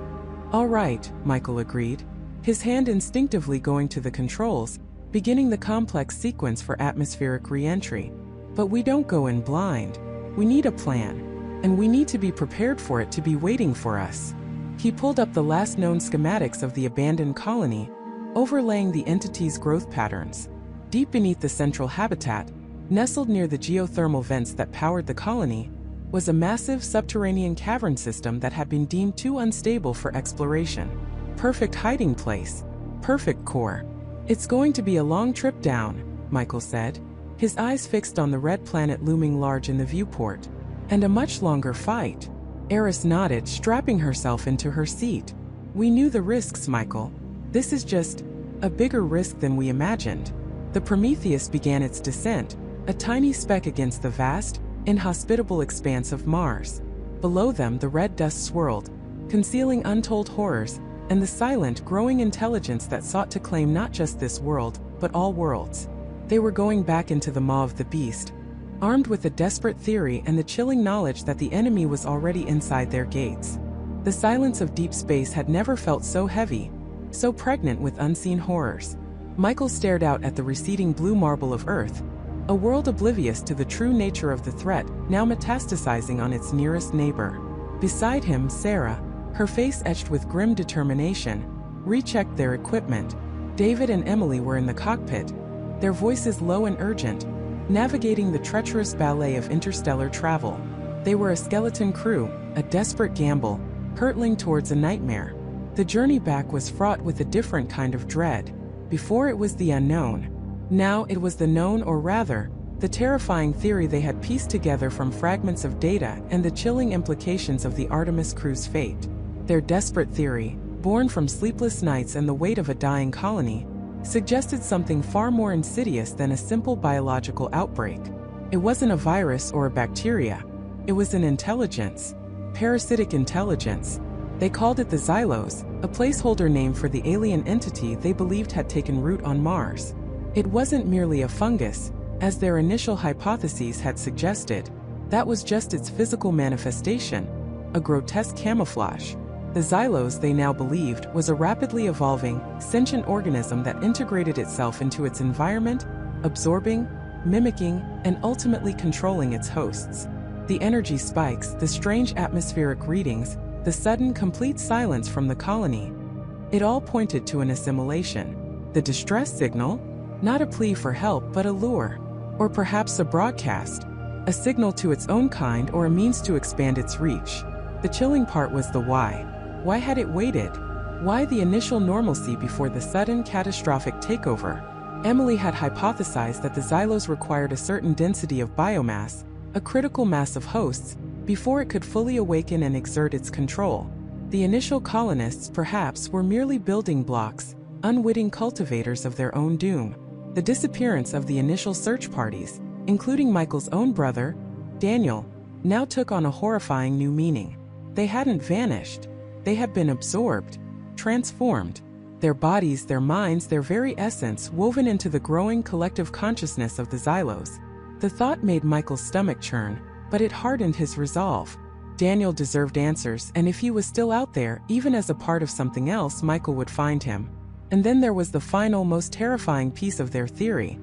All right, Michael agreed, his hand instinctively going to the controls, beginning the complex sequence for atmospheric re-entry. But we don't go in blind. We need a plan, and we need to be prepared for it to be waiting for us. He pulled up the last known schematics of the abandoned colony, overlaying the entity's growth patterns. Deep beneath the central habitat, nestled near the geothermal vents that powered the colony, was a massive subterranean cavern system that had been deemed too unstable for exploration. Perfect hiding place. Perfect core. It's going to be a long trip down, Michael said, his eyes fixed on the red planet looming large in the viewport. And a much longer fight. Eris nodded, strapping herself into her seat. We knew the risks, Michael. This is just a bigger risk than we imagined. The Prometheus began its descent, a tiny speck against the vast, inhospitable expanse of Mars. Below them, the red dust swirled, concealing untold horrors, and the silent, growing intelligence that sought to claim not just this world, but all worlds. They were going back into the maw of the beast, armed with a desperate theory and the chilling knowledge that the enemy was already inside their gates. The silence of deep space had never felt so heavy, so pregnant with unseen horrors. Michael stared out at the receding blue marble of Earth, a world oblivious to the true nature of the threat, now metastasizing on its nearest neighbor. Beside him, Sarah, her face etched with grim determination, rechecked their equipment. David and Emily were in the cockpit, their voices low and urgent, navigating the treacherous ballet of interstellar travel. They were a skeleton crew, a desperate gamble, hurtling towards a nightmare. The journey back was fraught with a different kind of dread. Before it was the unknown. Now it was the known, or rather, the terrifying theory they had pieced together from fragments of data and the chilling implications of the Artemis crew's fate. Their desperate theory, born from sleepless nights and the weight of a dying colony, suggested something far more insidious than a simple biological outbreak. It wasn't a virus or a bacteria. It was an intelligence. Parasitic intelligence. They called it the Xylos, a placeholder name for the alien entity they believed had taken root on Mars. It wasn't merely a fungus, as their initial hypotheses had suggested. That was just its physical manifestation, a grotesque camouflage. The Xylos, they now believed, was a rapidly evolving, sentient organism that integrated itself into its environment, absorbing, mimicking, and ultimately controlling its hosts. The energy spikes, the strange atmospheric readings, the sudden complete silence from the colony. It all pointed to an assimilation. The distress signal? Not a plea for help but a lure. Or perhaps a broadcast. A signal to its own kind or a means to expand its reach. The chilling part was the why. Why had it waited? Why the initial normalcy before the sudden catastrophic takeover? Emily had hypothesized that the Xylos required a certain density of biomass, a critical mass of hosts, before it could fully awaken and exert its control. The initial colonists, perhaps, were merely building blocks, unwitting cultivators of their own doom. The disappearance of the initial search parties, including Michael's own brother, Daniel, now took on a horrifying new meaning. They hadn't vanished. They had been absorbed, transformed. Their bodies, their minds, their very essence woven into the growing collective consciousness of the Xylos. The thought made Michael's stomach churn, but it hardened his resolve. Daniel deserved answers, and if he was still out there, even as a part of something else, Michael would find him. And then there was the final, most terrifying piece of their theory.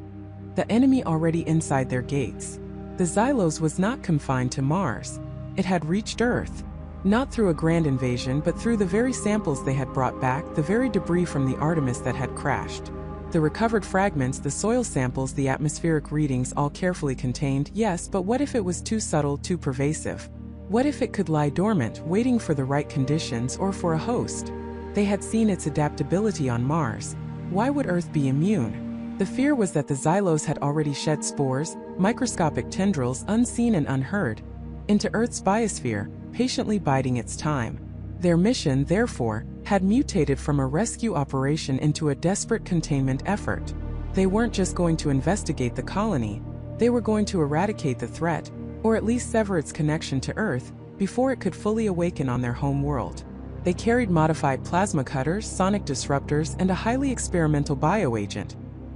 The enemy already inside their gates. The Xylos was not confined to Mars. It had reached Earth. Not through a grand invasion, but through the very samples they had brought back, the very debris from the Artemis that had crashed. The recovered fragments, the soil samples, the atmospheric readings, all carefully contained, yes, but what if it was too subtle, too pervasive? What if it could lie dormant, waiting for the right conditions or for a host? They had seen its adaptability on Mars. Why would Earth be immune? The fear was that the Xylos had already shed spores, microscopic tendrils unseen and unheard, into Earth's biosphere, patiently biding its time. Their mission, therefore, had mutated from a rescue operation into a desperate containment effort. They weren't just going to investigate the colony, they were going to eradicate the threat, or at least sever its connection to Earth, before it could fully awaken on their home world. They carried modified plasma cutters, sonic disruptors, and a highly experimental bioagent,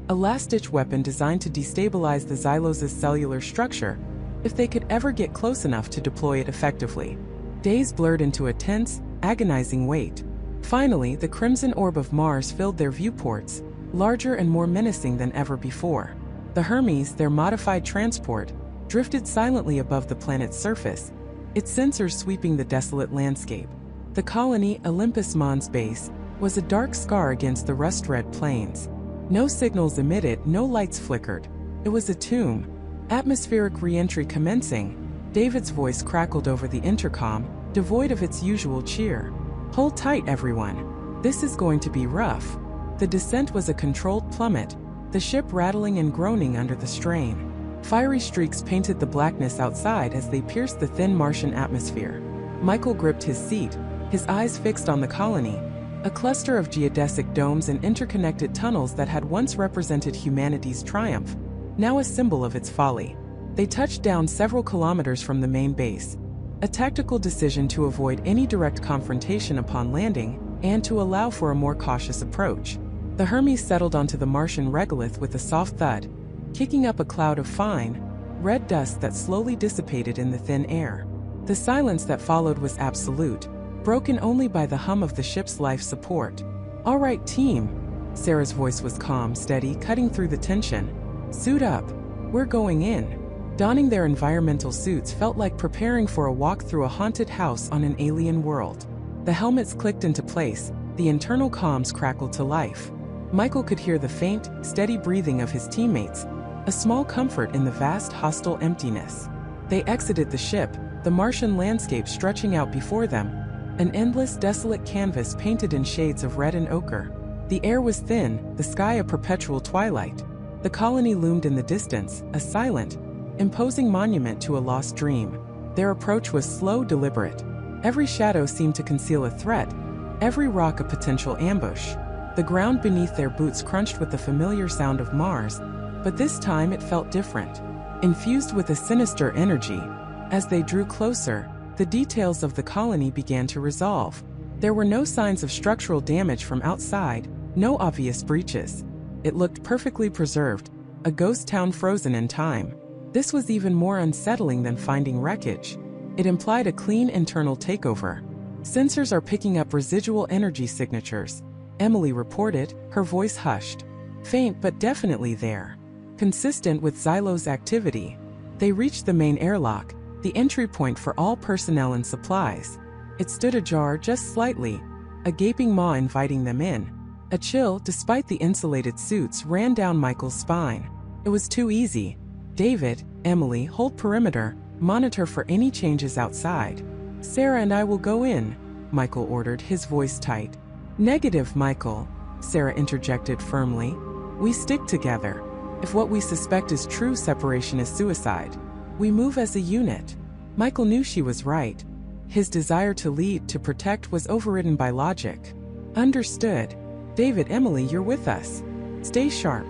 a last-ditch weapon designed to destabilize the Xylos' cellular structure, if they could ever get close enough to deploy it effectively. Days blurred into a tense, agonizing wait. Finally, the crimson orb of Mars filled their viewports, larger and more menacing than ever before. The Hermes, their modified transport, drifted silently above the planet's surface, its sensors sweeping the desolate landscape. The colony, Olympus Mons base, was a dark scar against the rust-red plains. No signals emitted, no lights flickered. It was a tomb. Atmospheric re-entry commencing. David's voice crackled over the intercom, devoid of its usual cheer. Hold tight, everyone. This is going to be rough. The descent was a controlled plummet, the ship rattling and groaning under the strain. Fiery streaks painted the blackness outside as they pierced the thin Martian atmosphere. Michael gripped his seat, his eyes fixed on the colony, a cluster of geodesic domes and interconnected tunnels that had once represented humanity's triumph, now a symbol of its folly. They touched down several kilometers from the main base, a tactical decision to avoid any direct confrontation upon landing and to allow for a more cautious approach. The Hermes settled onto the Martian regolith with a soft thud, kicking up a cloud of fine, red dust that slowly dissipated in the thin air. The silence that followed was absolute, broken only by the hum of the ship's life support. "All right, team. Sarah's voice was calm, steady, cutting through the tension. "Suit up. We're going in." Donning their environmental suits felt like preparing for a walk through a haunted house on an alien world. The helmets clicked into place, the internal comms crackled to life. Michael could hear the faint, steady breathing of his teammates, a small comfort in the vast hostile emptiness. They exited the ship, the Martian landscape stretching out before them, an endless desolate canvas painted in shades of red and ochre. The air was thin, the sky a perpetual twilight. The colony loomed in the distance, a silent, imposing monument to a lost dream. Their approach was slow, deliberate. Every shadow seemed to conceal a threat, every rock a potential ambush. The ground beneath their boots crunched with the familiar sound of Mars, but this time it felt different, infused with a sinister energy. As they drew closer, the details of the colony began to resolve. There were no signs of structural damage from outside, no obvious breaches. It looked perfectly preserved, a ghost town frozen in time. This was even more unsettling than finding wreckage. It implied a clean internal takeover. "Sensors are picking up residual energy signatures," Emily reported, her voice hushed. "Faint but definitely there. Consistent with Xylo's activity." They reached the main airlock, the entry point for all personnel and supplies. It stood ajar just slightly, a gaping maw inviting them in. A chill, despite the insulated suits, ran down Michael's spine. It was too easy. "David, Emily, hold perimeter, monitor for any changes outside." "Sarah and I will go in," Michael ordered, his voice tight. "Negative, Michael," Sarah interjected firmly. "We stick together. If what we suspect is true, separation is suicide. We move as a unit." Michael knew she was right. His desire to lead, to protect, was overridden by logic. "Understood. David, Emily, you're with us. Stay sharp.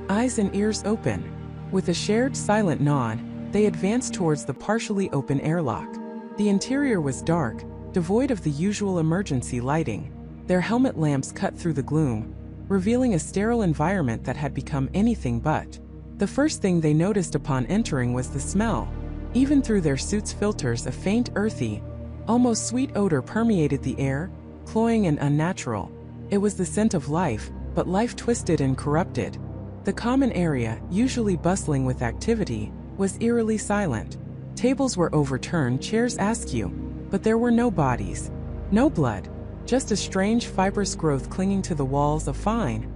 Eyes and ears open." With a shared silent nod, they advanced towards the partially open airlock. The interior was dark, devoid of the usual emergency lighting. Their helmet lamps cut through the gloom, revealing a sterile environment that had become anything but. The first thing they noticed upon entering was the smell. Even through their suits' filters, a faint, earthy, almost sweet odor permeated the air, cloying and unnatural. It was the scent of life, but life twisted and corrupted. The common area, usually bustling with activity, was eerily silent. Tables were overturned, chairs askew, but there were no bodies. No blood, just a strange fibrous growth clinging to the walls, a fine,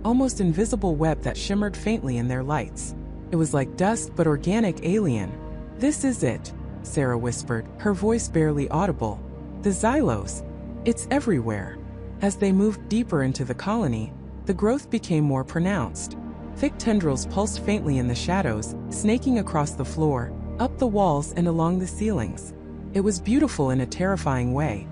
almost invisible web that shimmered faintly in their lights. It was like dust, but organic, alien. "This is it," Sarah whispered, her voice barely audible. "The Xylos. It's everywhere." As they moved deeper into the colony, the growth became more pronounced. Thick tendrils pulsed faintly in the shadows, snaking across the floor, up the walls and along the ceilings. It was beautiful in a terrifying way.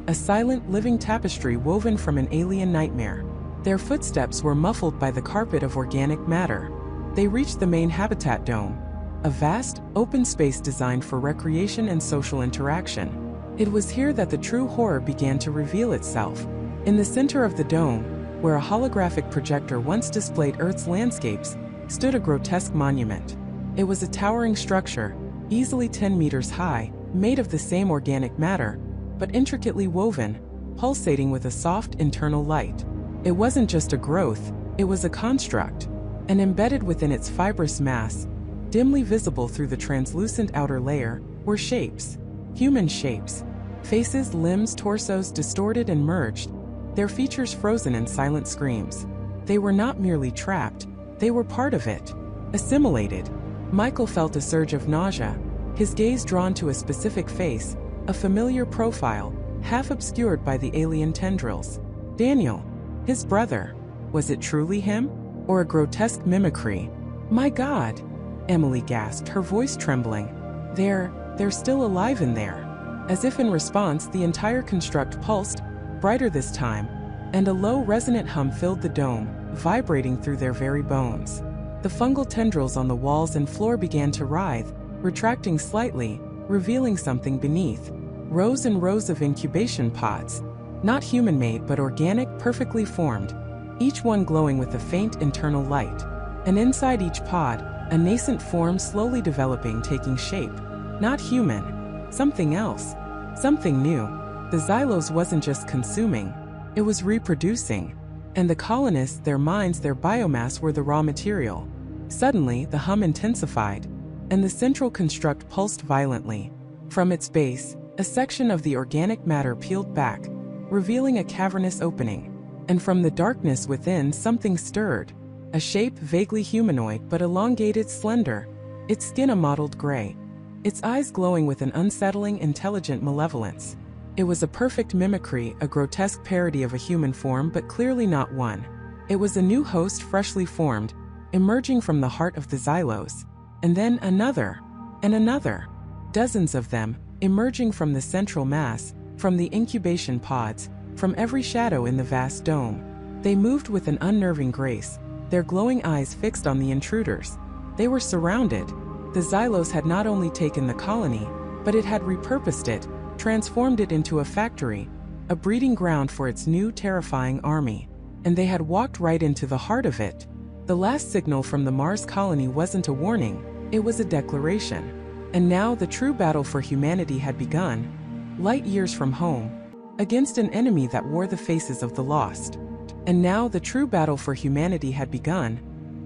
A silent, living tapestry woven from an alien nightmare. Their footsteps were muffled by the carpet of organic matter. They reached the main habitat dome, a vast, open space designed for recreation and social interaction. It was here that the true horror began to reveal itself. In the center of the dome, where a holographic projector once displayed Earth's landscapes, stood a grotesque monument. It was a towering structure, easily 10 meters high, made of the same organic matter, but intricately woven, pulsating with a soft internal light. It wasn't just a growth, it was a construct, and embedded within its fibrous mass, dimly visible through the translucent outer layer, were shapes. Human shapes. Faces, limbs, torsos distorted and merged, their features frozen in silent screams. They were not merely trapped, they were part of it. Assimilated. Michael felt a surge of nausea, his gaze drawn to a specific face, a familiar profile, half obscured by the alien tendrils. Daniel. His brother. Was it truly him? Or a grotesque mimicry? "My God!" Emily gasped, her voice trembling. They're still alive in there." As if in response, the entire construct pulsed, brighter this time, and a low resonant hum filled the dome, vibrating through their very bones. The fungal tendrils on the walls and floor began to writhe, retracting slightly, revealing something beneath. Rows and rows of incubation pods. Not human-made but organic, perfectly formed, each one glowing with a faint internal light. And inside each pod, a nascent form slowly developing, taking shape. Not human. Something else. Something new. The Xylos wasn't just consuming, it was reproducing. And the colonists, their minds, their biomass were the raw material. Suddenly, the hum intensified, and the central construct pulsed violently. From its base, a section of the organic matter peeled back, revealing a cavernous opening. And from the darkness within, something stirred. A shape vaguely humanoid but elongated, slender, its skin a mottled gray, its eyes glowing with an unsettling, intelligent malevolence. It was a perfect mimicry, a grotesque parody of a human form, but clearly not one. It was a new host freshly formed, emerging from the heart of the xylos. And then another, and another. Dozens of them, emerging from the central mass, from the incubation pods, from every shadow in the vast dome. They moved with an unnerving grace, their glowing eyes fixed on the intruders. They were surrounded. The xylos had not only taken the colony, but it had repurposed it, transformed it into a factory, a breeding ground for its new terrifying army. And they had walked right into the heart of it. The last signal from the Mars colony wasn't a warning, it was a declaration. And now the true battle for humanity had begun, light years from home, against an enemy that wore the faces of the lost. And now the true battle for humanity had begun,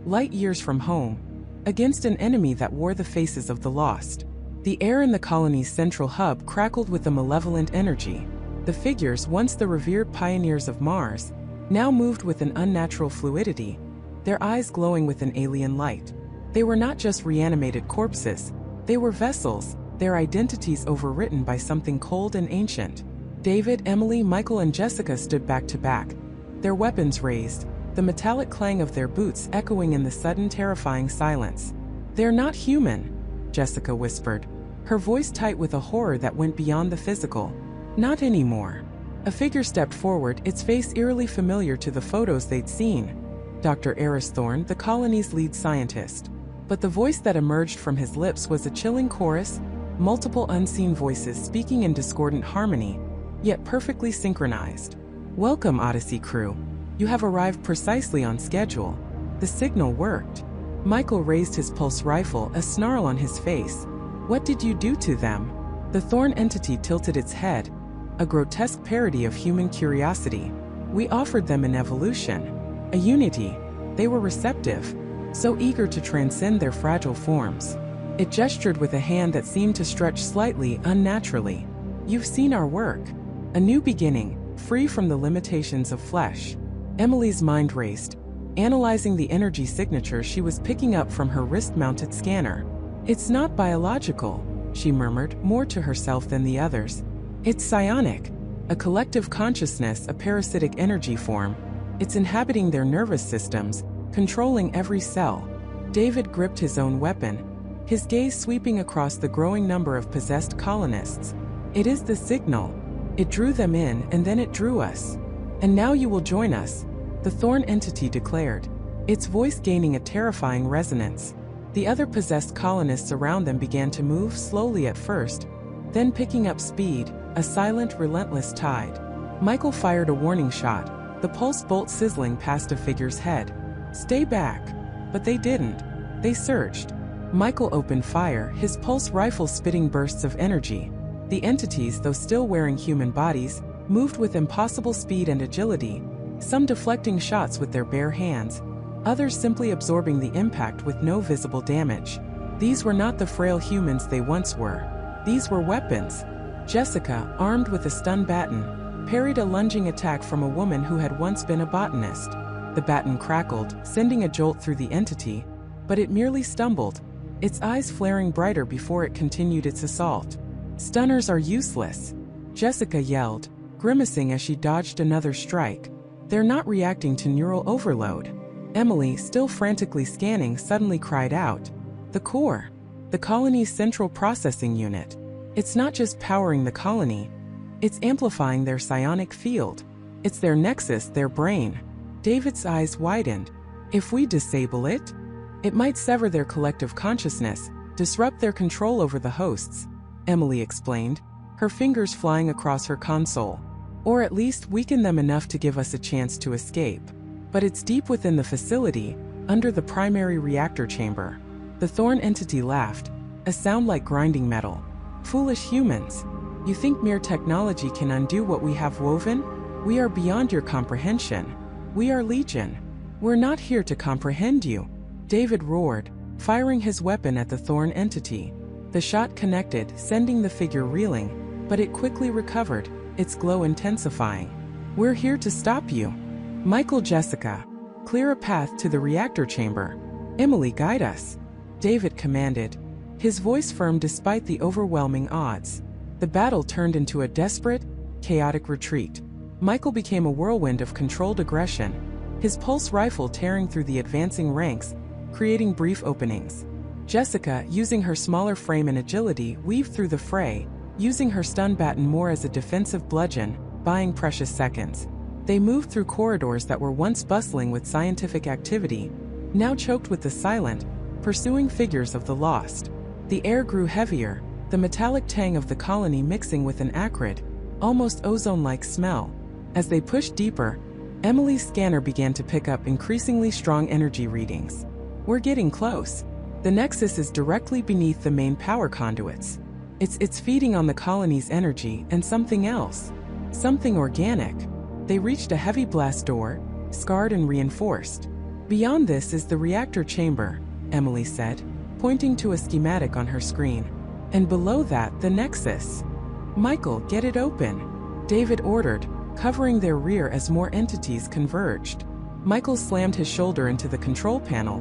light years from home, against an enemy that wore the faces of the lost. The air in the colony's central hub crackled with a malevolent energy. The figures, once the revered pioneers of Mars, now moved with an unnatural fluidity, their eyes glowing with an alien light. They were not just reanimated corpses, they were vessels, their identities overwritten by something cold and ancient. David, Emily, Michael, and Jessica stood back to back, their weapons raised, the metallic clang of their boots echoing in the sudden terrifying silence. "They're not human," Jessica whispered, her voice tight with a horror that went beyond the physical. "Not anymore." A figure stepped forward, its face eerily familiar to the photos they'd seen. Dr. Eris Thorne, the colony's lead scientist. But the voice that emerged from his lips was a chilling chorus, multiple unseen voices speaking in discordant harmony, yet perfectly synchronized. "Welcome, Odyssey crew. You have arrived precisely on schedule." The signal worked. Michael raised his pulse rifle, a snarl on his face. "What did you do to them?" The Thorn entity tilted its head, a grotesque parody of human curiosity. "We offered them an evolution, a unity. They were receptive, so eager to transcend their fragile forms." It gestured with a hand that seemed to stretch slightly, unnaturally. "You've seen our work. A new beginning, free from the limitations of flesh." Emily's mind raced, analyzing the energy signature she was picking up from her wrist-mounted scanner. "It's not biological," she murmured, more to herself than the others. "It's psionic, a collective consciousness, a parasitic energy form. It's inhabiting their nervous systems, controlling every cell." David gripped his own weapon, his gaze sweeping across the growing number of possessed colonists. "It is the signal. It drew them in, and then it drew us. And now you will join us," the Thorn entity declared, its voice gaining a terrifying resonance. The other possessed colonists around them began to move slowly at first, then picking up speed, a silent, relentless tide. Michael fired a warning shot, the pulse bolt sizzling past a figure's head. "Stay back." But they didn't. They surged. Michael opened fire, his pulse rifle spitting bursts of energy. The entities, though still wearing human bodies, moved with impossible speed and agility, some deflecting shots with their bare hands, others simply absorbing the impact with no visible damage. These were not the frail humans they once were. These were weapons. Jessica, armed with a stun baton, parried a lunging attack from a woman who had once been a botanist. The baton crackled, sending a jolt through the entity, but it merely stumbled, its eyes flaring brighter before it continued its assault. "Stunners are useless," Jessica yelled, grimacing as she dodged another strike. "They're not reacting to neural overload." Emily, still frantically scanning, suddenly cried out. "The core! The colony's central processing unit. It's not just powering the colony, it's amplifying their psionic field. It's their nexus, their brain." David's eyes widened. "If we disable it, it might sever their collective consciousness, disrupt their control over the hosts," Emily explained, her fingers flying across her console. "Or at least weaken them enough to give us a chance to escape. But it's deep within the facility, under the primary reactor chamber." The Thorn entity laughed, a sound like grinding metal. "Foolish humans. You think mere technology can undo what we have woven? We are beyond your comprehension." We are Legion. We're not here to comprehend you. David roared, firing his weapon at the thorn entity. The shot connected, sending the figure reeling, but it quickly recovered, its glow intensifying. We're here to stop you. Michael, Jessica, clear a path to the reactor chamber. Emily, guide us. David commanded, his voice firm despite the overwhelming odds. The battle turned into a desperate, chaotic retreat. Michael became a whirlwind of controlled aggression, his pulse rifle tearing through the advancing ranks, creating brief openings. Jessica, using her smaller frame and agility, weaved through the fray, using her stun baton more as a defensive bludgeon, buying precious seconds. They moved through corridors that were once bustling with scientific activity, now choked with the silent, pursuing figures of the lost. The air grew heavier, the metallic tang of the colony mixing with an acrid, almost ozone-like smell. As they pushed deeper, Emily's scanner began to pick up increasingly strong energy readings. We're getting close. The Nexus is directly beneath the main power conduits. It's feeding on the colony's energy and something else. Something organic. They reached a heavy blast door, scarred and reinforced. Beyond this is the reactor chamber, Emily said, pointing to a schematic on her screen. And below that, the Nexus. Michael, get it open, David ordered, covering their rear as more entities converged. Michael slammed his shoulder into the control panel,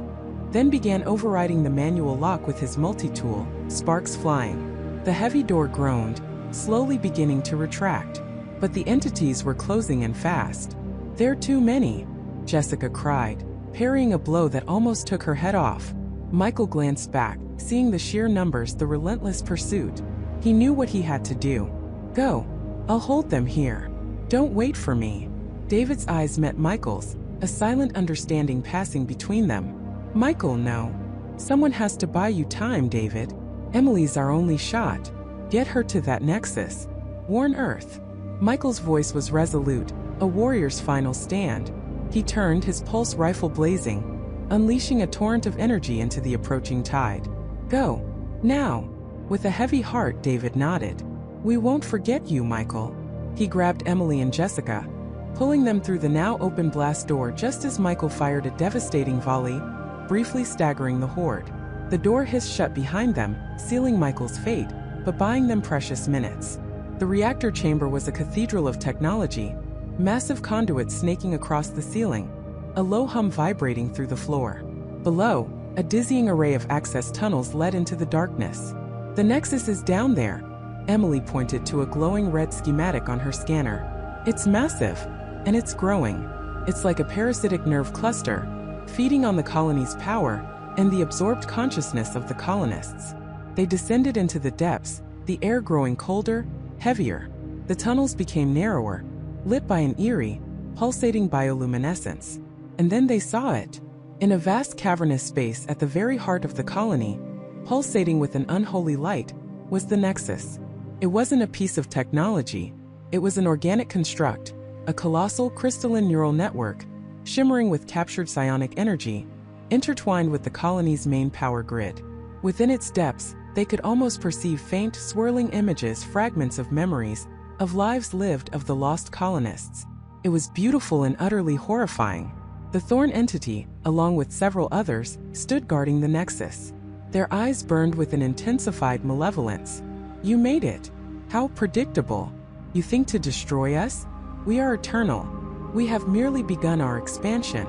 then began overriding the manual lock with his multi-tool, sparks flying. The heavy door groaned, slowly beginning to retract. But the entities were closing in fast. There are too many, Jessica cried, parrying a blow that almost took her head off. Michael glanced back, seeing the sheer numbers, the relentless pursuit. He knew what he had to do. Go. I'll hold them here. Don't wait for me. David's eyes met Michael's, a silent understanding passing between them. Michael, no. Someone has to buy you time, David. Emily's our only shot. Get her to that Nexus. Warn Earth. Michael's voice was resolute, a warrior's final stand. He turned, his pulse rifle blazing, unleashing a torrent of energy into the approaching tide. Go. Now. With a heavy heart, David nodded. We won't forget you, Michael. He grabbed Emily and Jessica, pulling them through the now open blast door just as Michael fired a devastating volley, briefly staggering the horde. The door hissed shut behind them, sealing Michael's fate, but buying them precious minutes. The reactor chamber was a cathedral of technology, massive conduits snaking across the ceiling, a low hum vibrating through the floor. Below, a dizzying array of access tunnels led into the darkness. The Nexus is down there. Emily pointed to a glowing red schematic on her scanner. It's massive, and it's growing. It's like a parasitic nerve cluster, feeding on the colony's power and the absorbed consciousness of the colonists. They descended into the depths, the air growing colder, heavier. The tunnels became narrower, lit by an eerie, pulsating bioluminescence. And then they saw it. In a vast cavernous space at the very heart of the colony, pulsating with an unholy light, was the Nexus. It wasn't a piece of technology. It was an organic construct, a colossal crystalline neural network, shimmering with captured psionic energy, intertwined with the colony's main power grid. Within its depths, they could almost perceive faint, swirling images, fragments of memories, of lives lived of the lost colonists. It was beautiful and utterly horrifying. The Thorn entity, along with several others, stood guarding the Nexus. Their eyes burned with an intensified malevolence. You made it. How predictable. You think to destroy us? We are eternal. We have merely begun our expansion.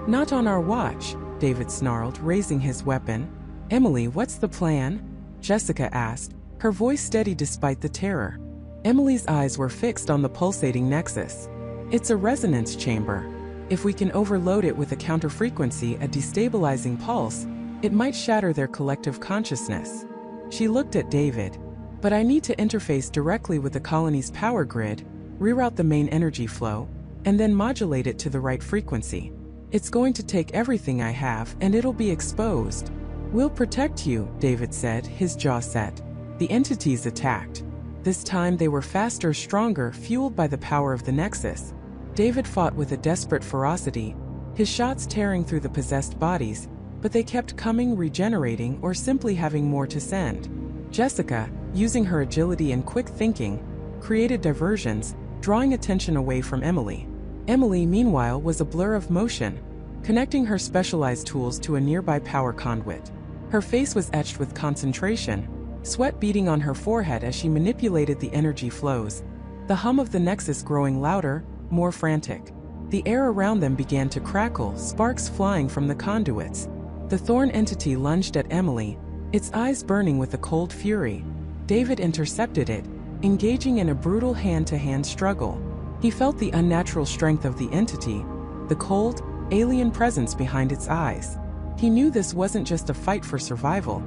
Not on our watch, David snarled, raising his weapon. Emily, what's the plan? Jessica asked, her voice steady despite the terror. Emily's eyes were fixed on the pulsating Nexus. It's a resonance chamber. If we can overload it with a counterfrequency, a destabilizing pulse, it might shatter their collective consciousness. She looked at David. But I need to interface directly with the colony's power grid, reroute the main energy flow, and then modulate it to the right frequency. It's going to take everything I have, and it'll be exposed. We'll protect you, David said, his jaw set. The entities attacked. This time they were faster, stronger, fueled by the power of the Nexus. David fought with a desperate ferocity, his shots tearing through the possessed bodies, but they kept coming, regenerating, or simply having more to send. Jessica, using her agility and quick thinking, created diversions, drawing attention away from Emily. Emily, meanwhile, was a blur of motion, connecting her specialized tools to a nearby power conduit. Her face was etched with concentration, sweat beading on her forehead as she manipulated the energy flows, the hum of the nexus growing louder, more frantic. The air around them began to crackle, sparks flying from the conduits. The thorn entity lunged at Emily, its eyes burning with a cold fury. David intercepted it, engaging in a brutal hand-to-hand struggle. He felt the unnatural strength of the entity, the cold, alien presence behind its eyes. He knew this wasn't just a fight for survival.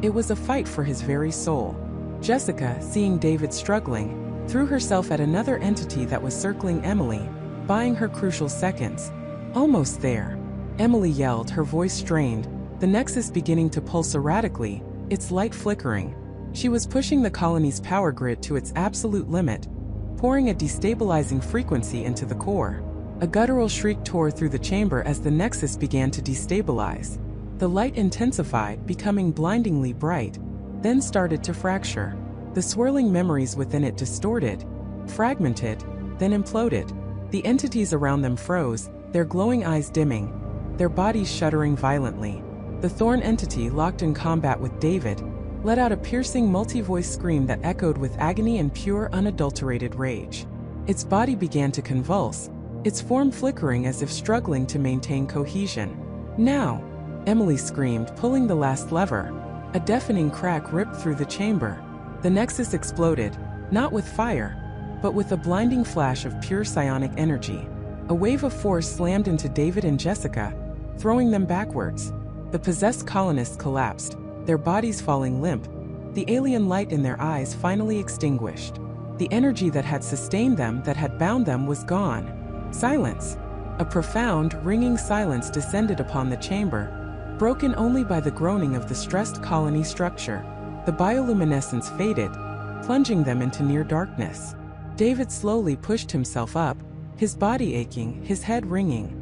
It was a fight for his very soul. Jessica, seeing David struggling, threw herself at another entity that was circling Emily, buying her crucial seconds. Almost there. Emily yelled, her voice strained, the nexus beginning to pulse erratically, its light flickering. She was pushing the colony's power grid to its absolute limit, pouring a destabilizing frequency into the core. A guttural shriek tore through the chamber as the nexus began to destabilize. The light intensified, becoming blindingly bright, then started to fracture. The swirling memories within it distorted, fragmented, then imploded. The entities around them froze, their glowing eyes dimming, their bodies shuddering violently. The Thorn entity, locked in combat with David, let out a piercing multi-voice scream that echoed with agony and pure unadulterated rage. Its body began to convulse, its form flickering as if struggling to maintain cohesion. "Now!" Emily screamed, pulling the last lever. A deafening crack ripped through the chamber. The nexus exploded, not with fire, but with a blinding flash of pure psionic energy. A wave of force slammed into David and Jessica, throwing them backwards. The possessed colonists collapsed, their bodies falling limp, the alien light in their eyes finally extinguished. The energy that had sustained them, that had bound them, was gone. Silence. A profound, ringing silence descended upon the chamber, broken only by the groaning of the stressed colony structure. The bioluminescence faded, plunging them into near darkness. David slowly pushed himself up, his body aching, his head ringing.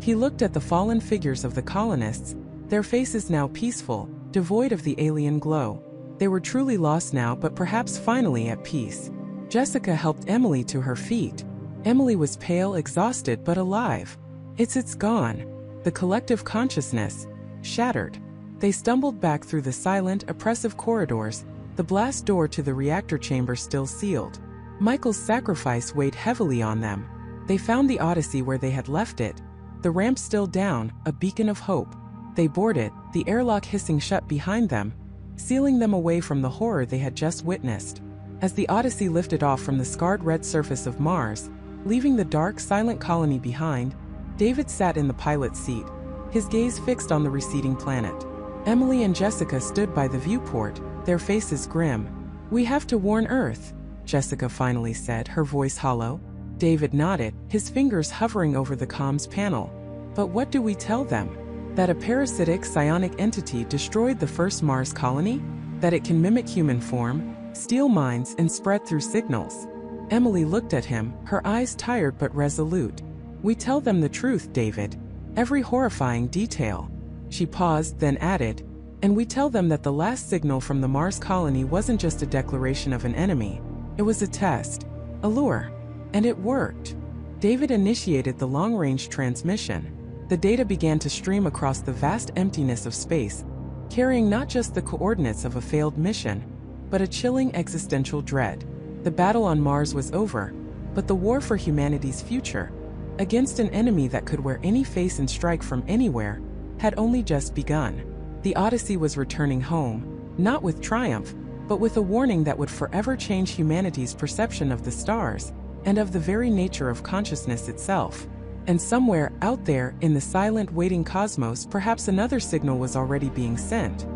He looked at the fallen figures of the colonists, their faces now peaceful, devoid of the alien glow. They were truly lost now, but perhaps finally at peace. Jessica helped Emily to her feet. Emily was pale, exhausted, but alive. It's gone. The collective consciousness, shattered. They stumbled back through the silent, oppressive corridors, the blast door to the reactor chamber still sealed. Michael's sacrifice weighed heavily on them. They found the Odyssey where they had left it, the ramp still down, a beacon of hope. They boarded, the airlock hissing shut behind them, sealing them away from the horror they had just witnessed. As the Odyssey lifted off from the scarred red surface of Mars, leaving the dark, silent colony behind, David sat in the pilot's seat, his gaze fixed on the receding planet. Emily and Jessica stood by the viewport, their faces grim. "We have to warn Earth," Jessica finally said, her voice hollow. David nodded, his fingers hovering over the comms panel. "But what do we tell them? That a parasitic psionic entity destroyed the first Mars colony? That it can mimic human form, steal minds, and spread through signals?" Emily looked at him, her eyes tired but resolute. "We tell them the truth, David. Every horrifying detail." She paused, then added, "And we tell them that the last signal from the Mars colony wasn't just a declaration of an enemy. It was a test, a lure. And it worked." David initiated the long-range transmission. The data began to stream across the vast emptiness of space, carrying not just the coordinates of a failed mission, but a chilling existential dread. The battle on Mars was over, but the war for humanity's future, against an enemy that could wear any face and strike from anywhere, had only just begun. The Odyssey was returning home, not with triumph, but with a warning that would forever change humanity's perception of the stars, and of the very nature of consciousness itself. And somewhere out there in the silent, waiting cosmos, perhaps another signal was already being sent.